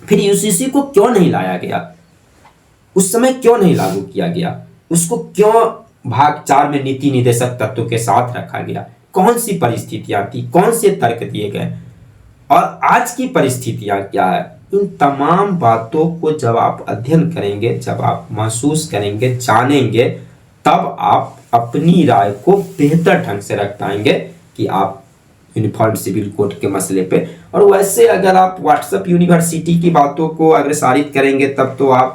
फिर यूसीसी को क्यों नहीं लाया गया, उस समय क्यों नहीं लागू किया गया, उसको क्यों भाग 4 में नीति निदेशक तत्व के साथ रखा गया, कौन सी परिस्थितियां थी, कौन से तर्क दिए गए और आज की परिस्थितियां क्या है, इन तमाम बातों को जब आप अध्ययन करेंगे, जब आप महसूस करेंगे, जानेंगे, तब आप अपनी राय को बेहतर ढंग से रख पाएंगे कि आप यूनिफॉर्म सिविल कोड के मसले पे। और वैसे अगर आप व्हाट्सएप यूनिवर्सिटी की बातों को अग्रसारित करेंगे तब तो आप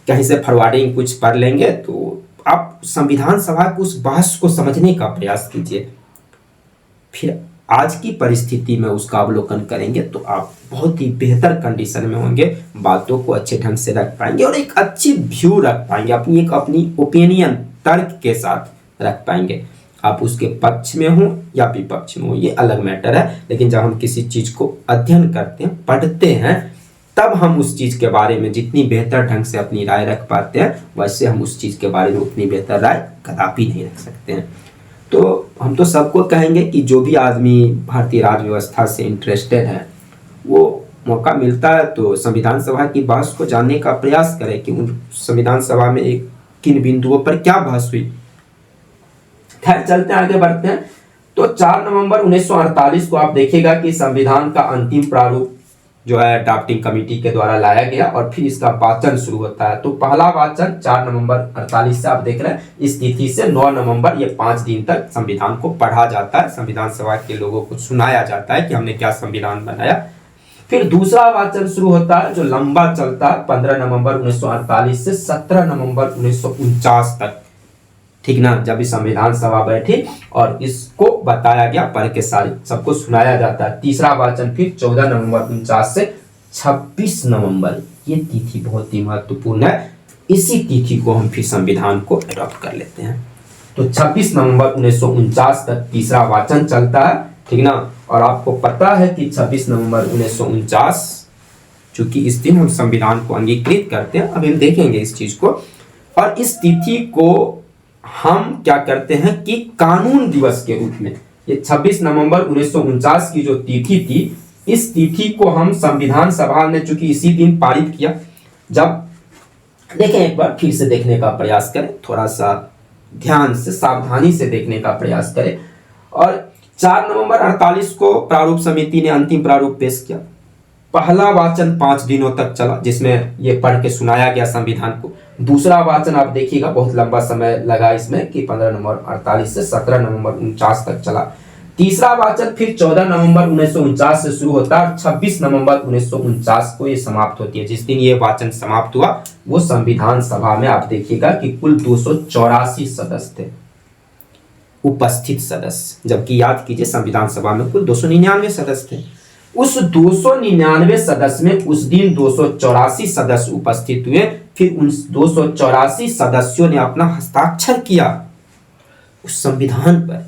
कहीं से फॉरवर्डिंग कुछ पढ़ लेंगे, तो आप संविधान सभा की उस बहस को समझने का प्रयास कीजिए, फिर आज की परिस्थिति में उसका अवलोकन करेंगे तो आप बहुत ही बेहतर कंडीशन में होंगे, बातों को अच्छे ढंग से रख पाएंगे और एक अच्छी व्यू रख पाएंगे, अपनी ओपिनियन तर्क के साथ रख पाएंगे। आप उसके पक्ष में हो या विपक्ष में हो ये अलग मैटर है, लेकिन जब हम किसी चीज को अध्ययन करते हैं, पढ़ते हैं, तब हम उस चीज के बारे में जितनी बेहतर ढंग से अपनी राय रख पाते हैं, वैसे हम उस चीज के बारे में उतनी बेहतर राय कदापि नहीं रख सकते हैं। तो हम तो सबको कहेंगे कि जो भी आदमी भारतीय राज्य व्यवस्था से इंटरेस्टेड है, वो मौका मिलता है तो संविधान सभा की बहस को जानने का प्रयास करें कि उन संविधान सभा में एक किन बिंदुओं पर क्या बहस हुई। खैर चलते हैं, आगे बढ़ते हैं। तो 4 नवंबर 1948 को आप देखिएगा कि संविधान का अंतिम प्रारूप जो है ड्राफ्टिंग कमेटी के द्वारा लाया गया और फिर इसका वाचन शुरू होता है। तो पहला वाचन 4 नवंबर 48 से आप देख रहे हैं, इस तिथि से 9 नवंबर ये 5 दिन तक संविधान को पढ़ा जाता है, संविधान सभा के लोगों को सुनाया जाता है कि हमने क्या संविधान बनाया। फिर दूसरा वाचन शुरू होता है जो लंबा चलता है 15 नवंबर 1948 से 17 नवंबर 1949 तक, ठीक ना, जब भी संविधान सभा बैठी और इसको बताया गया, पढ़ के सारे सबको सुनाया जाता है। तीसरा वाचन फिर 14 नवंबर 49 से 26 नवंबर, ये तिथि बहुत ही महत्वपूर्ण है, इसी तिथि को हम फिर संविधान को अडॉप्ट कर लेते हैं। तो 26 नवंबर 1949 तक तीसरा वाचन चलता है, ठीक ना। और आपको पता है कि 26 नवंबर 1949 चूंकि इस दिन हम संविधान को अंगीकृत करते हैं, अभी हम देखेंगे इस चीज को, और इस तिथि को हम क्या करते हैं कि कानून दिवस के रूप में, ये 26 नवंबर 1949 की जो तिथि थी, इस तिथि को हम संविधान सभा ने चूंकि इसी दिन पारित किया। जब देखें, एक बार फिर से देखने का प्रयास करें, थोड़ा सा ध्यान से सावधानी से देखने का प्रयास करें। और 4 नवंबर 48 को प्रारूप समिति ने अंतिम प्रारूप पेश किया। पहला वाचन 5 दिनों तक चला जिसमें ये पढ़ के सुनाया गया संविधान को। दूसरा वाचन आप देखिएगा बहुत लंबा समय लगा इसमें कि 15 नवंबर 48 से 17 नवंबर 49 तक चला। तीसरा वाचन फिर 14 नवंबर 1949 से शुरू होता है और 26 नवंबर 1949 को ये समाप्त होती है। जिस दिन ये वाचन समाप्त हुआ वो संविधान सभा में आप देखिएगा कि कुल 284 सदस्य थे, उपस्थित सदस्य, जबकि याद कीजिए संविधान सभा में कुल 299 सदस्य थे। उस 299 सदस्य में उस दिन 284 सदस्य उपस्थित हुए। फिर उन 284 सदस्यों ने अपना हस्ताक्षर किया उस संविधान पर,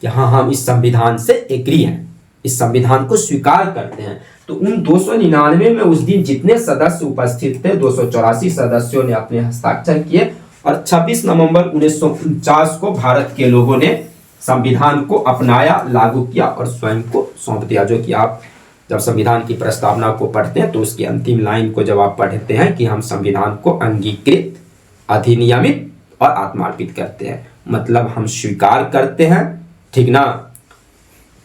यहां हम इस संविधान से एग्री हैं, इस संविधान को स्वीकार करते हैं। तो उन 299 में उस दिन जितने सदस्य उपस्थित थे, 284 सदस्यों ने अपने हस्ताक्षर किए और 26 नवंबर 1949 को भारत के लोगों ने संविधान को अपनाया, लागू किया और स्वयं को सौंप दिया। जो कि आप जब संविधान की प्रस्तावना को पढ़ते हैं तो उसकी अंतिम लाइन को जब आप पढ़ते हैं कि हम संविधान को अंगीकृत, अधिनियमित और आत्मार्पित करते हैं, मतलब हम स्वीकार करते हैं, ठीक ना,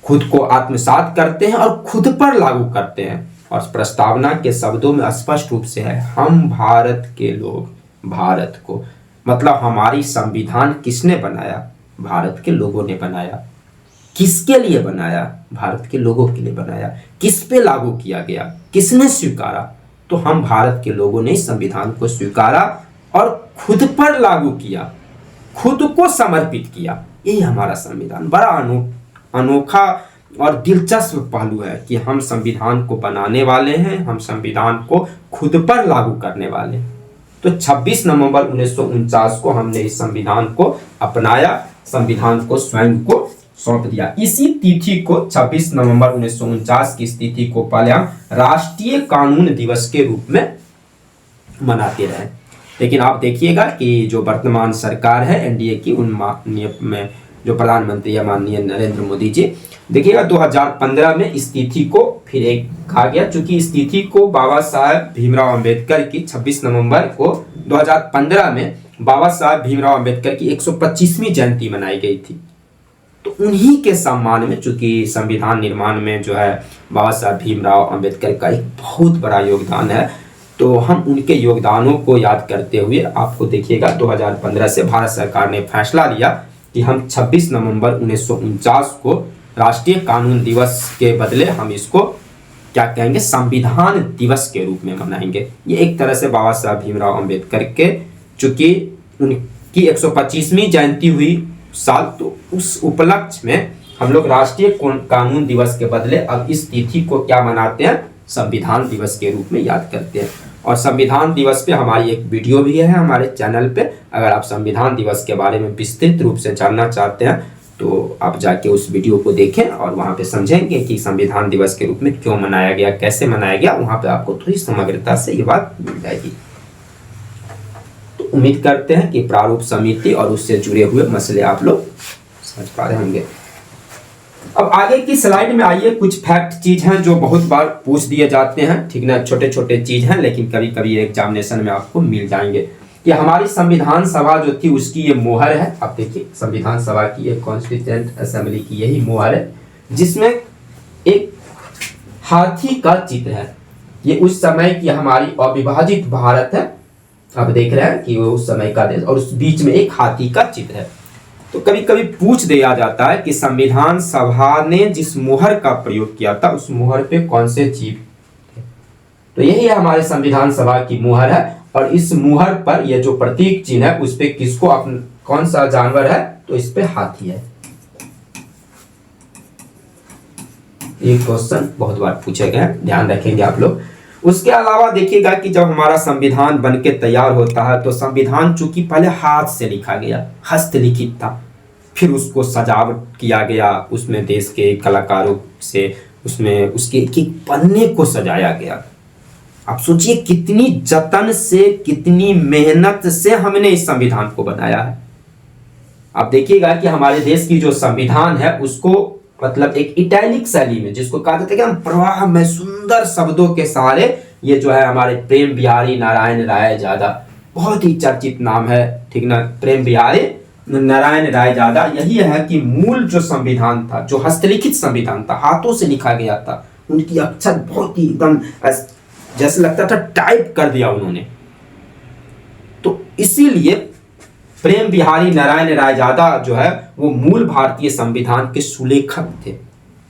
खुद को आत्मसात करते हैं और खुद पर लागू करते हैं। और प्रस्तावना के शब्दों में स्पष्ट रूप से है, हम भारत के लोग, भारत को, मतलब हमारी संविधान किसने बनाया? भारत के लोगों ने बनाया। किसके लिए बनाया? भारत के लोगों के लिए बनाया। किस पे लागू किया गया? किसने स्वीकारा? तो हम भारत के लोगों ने संविधान को स्वीकारा और खुद पर लागू किया, खुद को समर्पित किया। यही हमारा संविधान। बड़ा अनोखा और दिलचस्प पहलू है कि हम संविधान को बनाने वाले हैं, हम संविधान को खुद पर लागू करने वाले हैं। तो 26 नवंबर 1949 को हमने इस संविधान को अपनाया, संविधान को स्वयं को सौंप दिया। इसी तिथि को 26 नवंबर 1949 की तिथि को पहले हम राष्ट्रीय कानून दिवस के रूप में मनाते रहे। लेकिन आप देखिएगा कि जो वर्तमान सरकार है एनडीए की, उन माननीय में जो प्रधानमंत्री है माननीय नरेंद्र मोदी जी, देखिएगा 2015 में इस तिथि को फिर एक कहा गया, चूंकि इस तिथि को बाबा साहब भीमराव अंबेडकर की 26 नवंबर को 2015 में बाबा साहब भीमराव अंबेडकर की 125वीं जयंती मनाई गई थी। तो उन्हीं के सम्मान में, चूंकि संविधान निर्माण में जो है बाबा साहब भीमराव अंबेडकर का एक बहुत बड़ा योगदान है, तो हम उनके योगदानों को याद करते हुए आपको देखिएगा 2015 से भारत सरकार ने फैसला लिया कि हम 26 नवंबर 1949 को राष्ट्रीय कानून दिवस के बदले हम इसको क्या कहेंगे, संविधान दिवस के रूप में मनाएंगे। ये एक तरह से बाबा साहब भीमराव अंबेडकर के चूंकि उनकी 125वीं जयंती हुई साल, तो उस उपलक्ष्य में हम लोग राष्ट्रीय कानून दिवस के बदले अब इस तिथि को क्या मनाते हैं, संविधान दिवस के रूप में याद करते हैं। और संविधान दिवस पे हमारी एक वीडियो भी है हमारे चैनल पे, अगर आप संविधान दिवस के बारे में विस्तृत रूप से जानना चाहते हैं तो आप जाके उस वीडियो को देखें और वहाँ पे समझेंगे कि संविधान दिवस के रूप में क्यों मनाया गया, कैसे मनाया गया, वहाँ पे आपको थोड़ी समग्रता से ये बात मिल जाएगी। तो उम्मीद करते हैं कि प्रारूप समिति और उससे जुड़े हुए मसले आप लोग समझ पा रहे होंगे। अब आगे की स्लाइड में आइए, कुछ फैक्ट चीज हैं जो बहुत बार पूछ दिए जाते हैं, ठीक ना, छोटे छोटे चीज हैं लेकिन कभी कभी एग्जामिनेशन में आपको मिल जाएंगे। कि हमारी संविधान सभा जो थी उसकी ये मोहर है, आप देखिए संविधान सभा की, एक कॉन्स्टिट्यूएंट असेंबली की यही मोहर है, जिसमें एक हाथी का चित्र है। ये उस समय की हमारी अविभाजित भारत है, आप देख रहे हैं कि वो उस समय का देश, और उस बीच में एक हाथी का चित्र है। तो कभी कभी पूछ दिया जाता है कि संविधान सभा ने जिस मोहर का प्रयोग किया था उस मोहर पे कौन से जीव थे, तो यही है हमारे संविधान सभा की मोहर है। और इस मोहर पर यह जो प्रतीक चिन्ह है उस पे किसको कौन सा जानवर है, तो इस पे हाथी है। ये क्वेश्चन बहुत बार पूछे गए, ध्यान रखेंगे आप लोग। उसके अलावा देखिएगा कि जब हमारा संविधान बनके तैयार होता है तो संविधान चूंकि पहले हाथ से लिखा गया, हस्तलिखित था, फिर उसको सजावट किया गया, उसमें देश के कलाकारों से उसमें उसके एक एक पन्ने को सजाया गया। आप सोचिए कितनी जतन से, कितनी मेहनत से हमने इस संविधान को बनाया है। आप देखिएगा कि हमारे देश की जो संविधान है उसको मतलब एक इटैलिक शैली में, जिसको कहा जाता है कि हम प्रवाह में सुंदर शब्दों के सहारे, ये जो है हमारे प्रेम बिहारी नारायण राय ज्यादा, बहुत ही चर्चित नाम है, ठीक ना, प्रेम बिहारी नारायण राय ज्यादा, यही है कि मूल जो संविधान था, जो हस्तलिखित संविधान था, हाथों से लिखा गया था, उनकी अक्षर बहुत ही एकदम जैसे लगता था टाइप कर दिया उन्होंने। तो इसीलिए प्रेम बिहारी नारायण रायजादा जो है वो मूल भारतीय संविधान के सुलेखक थे।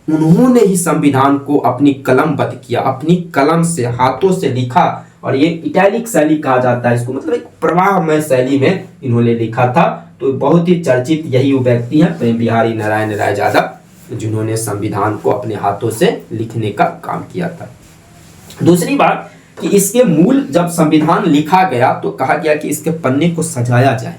उन्होंने ही संविधान को अपनी कलमबद्ध किया, अपनी कलम से, हाथों से लिखा, और ये इटैलिक शैली कहा जाता है इसको, मतलब एक प्रवाहमय शैली में इन्होंने लिखा था। तो बहुत ही चर्चित यही वो व्यक्ति हैं प्रेम बिहारी नारायण रायजादा, जिन्होंने संविधान को अपने हाथों से लिखने का काम किया था। दूसरी बात कि इसके मूल जब संविधान लिखा गया तो कहा गया कि इसके पन्ने को सजाया जाए।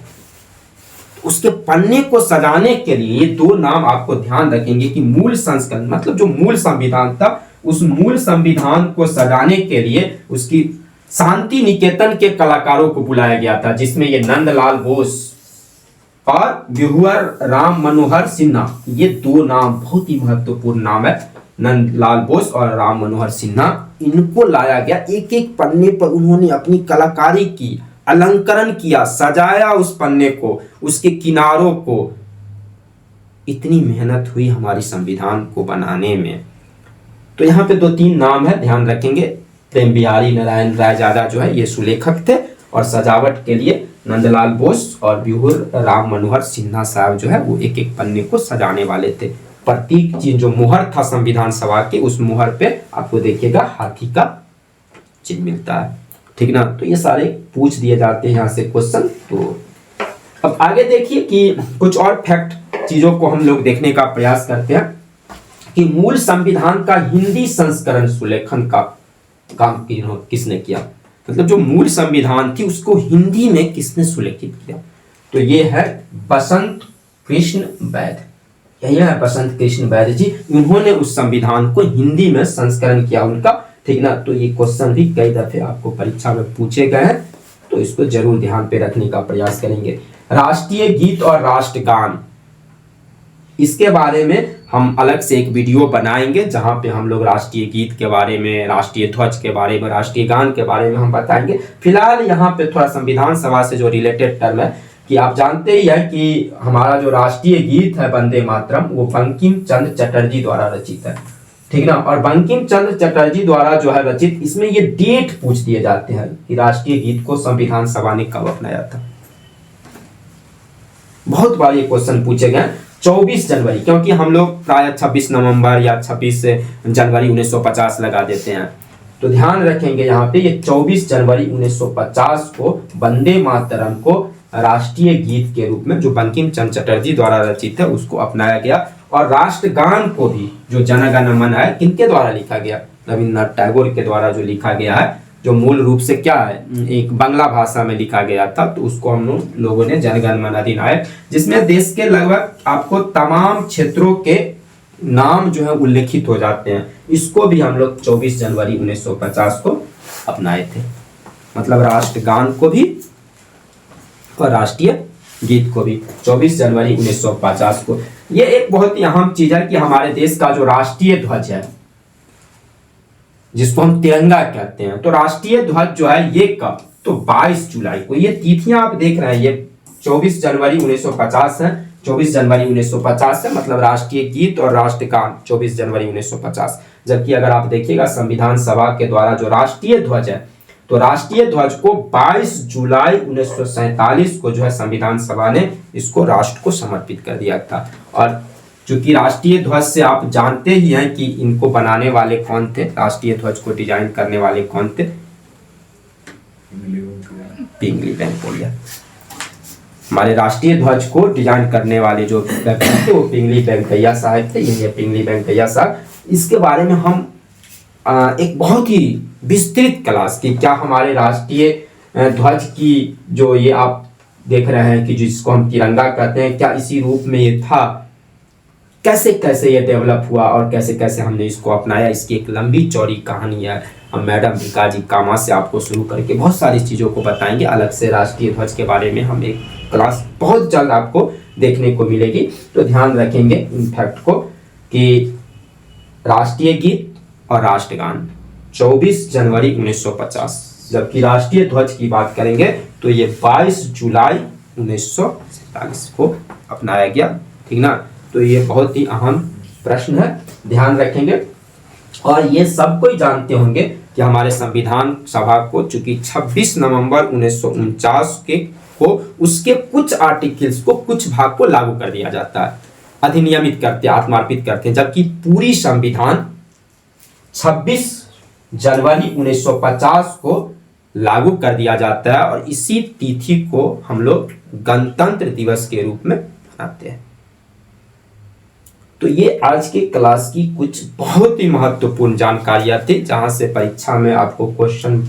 उसके पन्ने को सजाने के लिए दो नाम आपको ध्यान रखेंगे कि मूल संस्करण, मतलब जो मूल संविधान था, उस मूल संविधान को सजाने के लिए उसकी शांति निकेतन के कलाकारों को बुलाया गया था, जिसमें ये नंदलाल बोस और व्यूअर राम मनोहर सिन्हा, ये दो नाम बहुत ही महत्वपूर्ण नाम है, नंदलाल बोस और राम मनोहर सिन्हा, इनको लाया गया। एक एक पन्ने पर उन्होंने अपनी कलाकारी की, अलंकरण किया, सजाया उस पन्ने को, उसके किनारों को। इतनी मेहनत हुई हमारी संविधान को बनाने में। तो यहाँ पे दो तीन नाम है, ध्यान रखेंगे। प्रेम बिहारी नारायण रायजादा जो है ये सुलेखक थे, और सजावट के लिए नंदलाल बोस और व्यूअर राम मनोहर सिन्हा साहब जो है वो एक एक पन्ने को सजाने वाले थे। प्रतीक चिन्ह जो मुहर था संविधान सभा की, उस मुहर पे आपको देखिएगा हाथी का चिन्ह मिलता है, ठीक ना। तो ये सारे पूछ दिए जाते हैं यहाँ से क्वेश्चन। तो अब आगे देखिए कि कुछ और फैक्ट चीजों को हम लोग देखने का प्रयास करते हैं कि मूल संविधान का हिंदी संस्करण सुलेखन का काम किसने किया, मतलब जो मूल संविधान थी उसको हिंदी में किसने सुलेखित किया। तो ये है बसंत कृष्ण वैद्य, यही है बसंत कृष्ण वैद्य जी। उन्होंने उस संविधान को हिंदी में संस्करण किया उनका, ठीक ना। तो ये क्वेश्चन भी कई दफे आपको परीक्षा में पूछे गए हैं। तो इसको जरूर ध्यान पे रखने का प्रयास करेंगे। राष्ट्रीय गीत और राष्ट्रगान, इसके बारे में हम अलग से एक वीडियो बनाएंगे जहां पे हम लोग राष्ट्रीय गीत के बारे में, राष्ट्रीय ध्वज के बारे में, राष्ट्रीय गान के बारे में हम बताएंगे। फिलहाल यहाँ पे थोड़ा संविधान सभा से जो रिलेटेड टर्म है कि आप जानते ही है कि हमारा जो राष्ट्रीय गीत है वंदे मातरम, वो बंकिम चंद्र चटर्जी द्वारा रचित है, ठीक ना। और बंकिम चंद्र चटर्जी द्वारा जो है रचित, इसमें ये डेट पूछ दिए जाते हैं कि राष्ट्रीय गीत को संविधान सभा ने कब अपनाया था। बहुत बार ये क्वेश्चन पूछे गए 24 जनवरी, क्योंकि हम लोग प्राय 26 नवंबर या 26 जनवरी 1950 लगा देते हैं, तो ध्यान रखेंगे यहाँ पे ये 24 जनवरी 1950 को वंदे मातरम को राष्ट्रीय गीत के रूप में, जो बंकिम चंद्र चटर्जी द्वारा रचित है, उसको अपनाया गया। और राष्ट्रगान को भी, जो जन गण मन है, किनके द्वारा लिखा गया? रविन्द्रनाथ टैगोर के द्वारा जो लिखा गया है, जो मूल रूप से क्या है, एक बांग्ला भाषा में लिखा गया था, तो उसको हम लोगों ने जन गण मन अधिनायक, जिसमें देश के लगभग आपको तमाम क्षेत्रों के नाम जो है उल्लेखित हो जाते हैं, इसको भी हम लोग 24 जनवरी 1950 को अपनाए थे। मतलब राष्ट्रगान को भी और राष्ट्रीय गीत को भी 24 जनवरी 1950 को। ये एक बहुत ही अहम चीज है कि हमारे देश का जो राष्ट्रीय ध्वज है, जिसको हम तिरंगा कहते हैं, तो राष्ट्रीय ध्वज जो है ये कब, तो 22 जुलाई को। ये तिथियां आप देख रहे हैं, ये 24 जनवरी 1950 है, 24 जनवरी 1950 है, मतलब राष्ट्रीय गीत और राष्ट्रगान 24 जनवरी 1950। जबकि अगर आप देखिएगा संविधान सभा के द्वारा जो राष्ट्रीय ध्वज है, तो राष्ट्रीय ध्वज को 22 जुलाई 1947 को जो है संविधान सभा ने इसको राष्ट्र को समर्पित कर दिया था। और चूंकि राष्ट्रीय ध्वज से आप जानते ही हैं कि इनको बनाने वाले कौन थे, राष्ट्रीय ध्वज को डिजाइन करने वाले कौन थे? पिंगली वेंकैया। हमारे राष्ट्रीय ध्वज को डिजाइन करने वाले जो व्यक्ति थे वो पिंगली वेंकैया साहब थे। ये पिंगली वेंकैया साहब, इसके बारे में हम एक बहुत ही विस्तृत क्लास की, क्या हमारे राष्ट्रीय ध्वज की जो ये आप देख रहे हैं कि जिसको हम तिरंगा कहते हैं, क्या इसी रूप में ये था, कैसे कैसे ये डेवलप हुआ और कैसे कैसे हमने इसको अपनाया, इसकी एक लंबी चौड़ी कहानी है। हम मैडम भिकाजी कामा से आपको शुरू करके बहुत सारी चीज़ों को बताएंगे। अलग से राष्ट्रीय ध्वज के बारे में हम एक क्लास बहुत जल्द आपको देखने को मिलेगी, तो ध्यान रखेंगे इन फैक्ट को कि राष्ट्रीय गीत और राष्ट्रगान 24 जनवरी 1950, जबकि राष्ट्रीय ध्वज की बात करेंगे तो ये 22 जुलाई 1947 को अपनाया गया, ठीक ना। तो ये बहुत ही अहम प्रश्न है, ध्यान रखेंगे। और ये सब कोई जानते होंगे कि हमारे संविधान सभा को चूंकि 26 नवंबर 1949 के को उसके कुछ आर्टिकल्स को, कुछ भाग को लागू कर दिया जाता है, अधिनियमित करते, आत्मार्पित करते हैं, जबकि पूरी संविधान 26 जनवरी 1950 को लागू कर दिया जाता है। और इसी तिथि को हम लोग गणतंत्र दिवस के रूप में मनाते हैं। तो ये आज के क्लास की कुछ बहुत ही महत्वपूर्ण जानकारियां थी, जहां से परीक्षा में आपको क्वेश्चन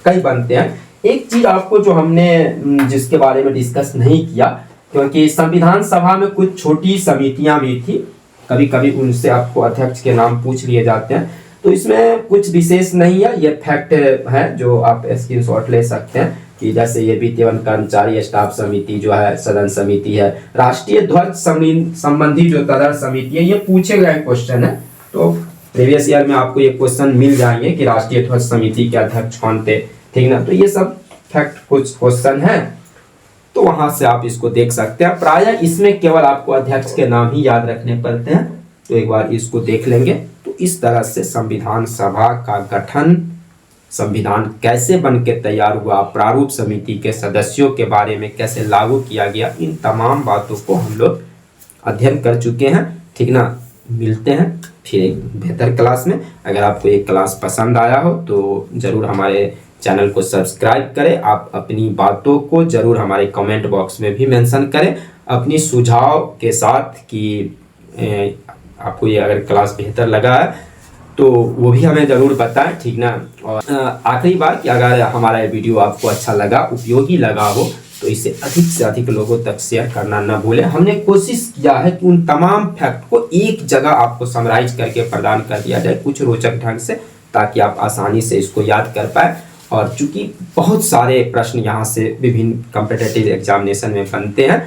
कई बनते हैं। एक चीज आपको जो हमने जिसके बारे में डिस्कस नहीं किया, क्योंकि संविधान सभा में कुछ छोटी समितियां भी थी, कभी कभी उनसे आपको अध्यक्ष के नाम पूछ लिए जाते हैं, तो इसमें कुछ विशेष नहीं है, ये फैक्ट है जो आप स्क्रीनशॉट ले सकते हैं कि जैसे ये वित्त एवं कर्मचारी स्टाफ समिति जो है, सदन समिति है, राष्ट्रीय ध्वज संबंधी जो तदर समिति है, ये पूछे गए क्वेश्चन है। तो प्रीवियस ईयर में आपको ये क्वेश्चन मिल जाएंगे कि राष्ट्रीय ध्वज समिति के अध्यक्ष कौन थे, ठीक ना। तो ये सब फैक्ट कुछ क्वेश्चन है, तो वहां से आप इसको देख सकते हैं। प्रायः इसमें केवल आपको अध्यक्ष के नाम ही याद रखने पड़ते हैं, तो एक बार इसको देख लेंगे। तो इस तरह से संविधान सभा का गठन, संविधान कैसे बन के तैयार हुआ, प्रारूप समिति के सदस्यों के बारे में कैसे लागू किया गया, इन तमाम बातों को हम लोग अध्ययन कर चुके हैं, ठीक ना। मिलते हैं फिर एक बेहतर क्लास में। अगर आपको ये क्लास पसंद आया हो तो ज़रूर हमारे चैनल को सब्सक्राइब करें। आप अपनी बातों को ज़रूर हमारे कमेंट बॉक्स में भी मेंशन करें अपनी सुझाव के साथ कि आपको ये अगर क्लास बेहतर लगा है तो वो भी हमें ज़रूर बताएं, ठीक ना। और आखिरी बात कि अगर हमारा ये वीडियो आपको अच्छा लगा, उपयोगी लगा हो, तो इसे अधिक से अधिक लोगों तक शेयर करना न भूलें। हमने कोशिश किया है कि उन तमाम फैक्ट को एक जगह आपको समराइज करके प्रदान कर दिया जाए कुछ रोचक ढंग से, ताकि आप आसानी से इसको याद कर पाए और चूंकि बहुत सारे प्रश्न यहाँ से विभिन्न कॉम्पिटिटिव एग्जामिनेशन में बनते हैं,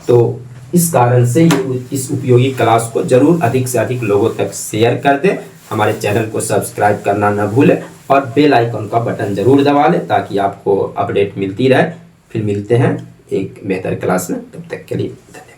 तो इस कारण से इस उपयोगी क्लास को जरूर अधिक से अधिक लोगों तक शेयर कर दें। हमारे चैनल को सब्सक्राइब करना न भूलें और बेल आइकन का बटन जरूर दबा लें ताकि आपको अपडेट मिलती रहे। फिर मिलते हैं एक बेहतर क्लास में, तब तक के लिए धन्यवाद।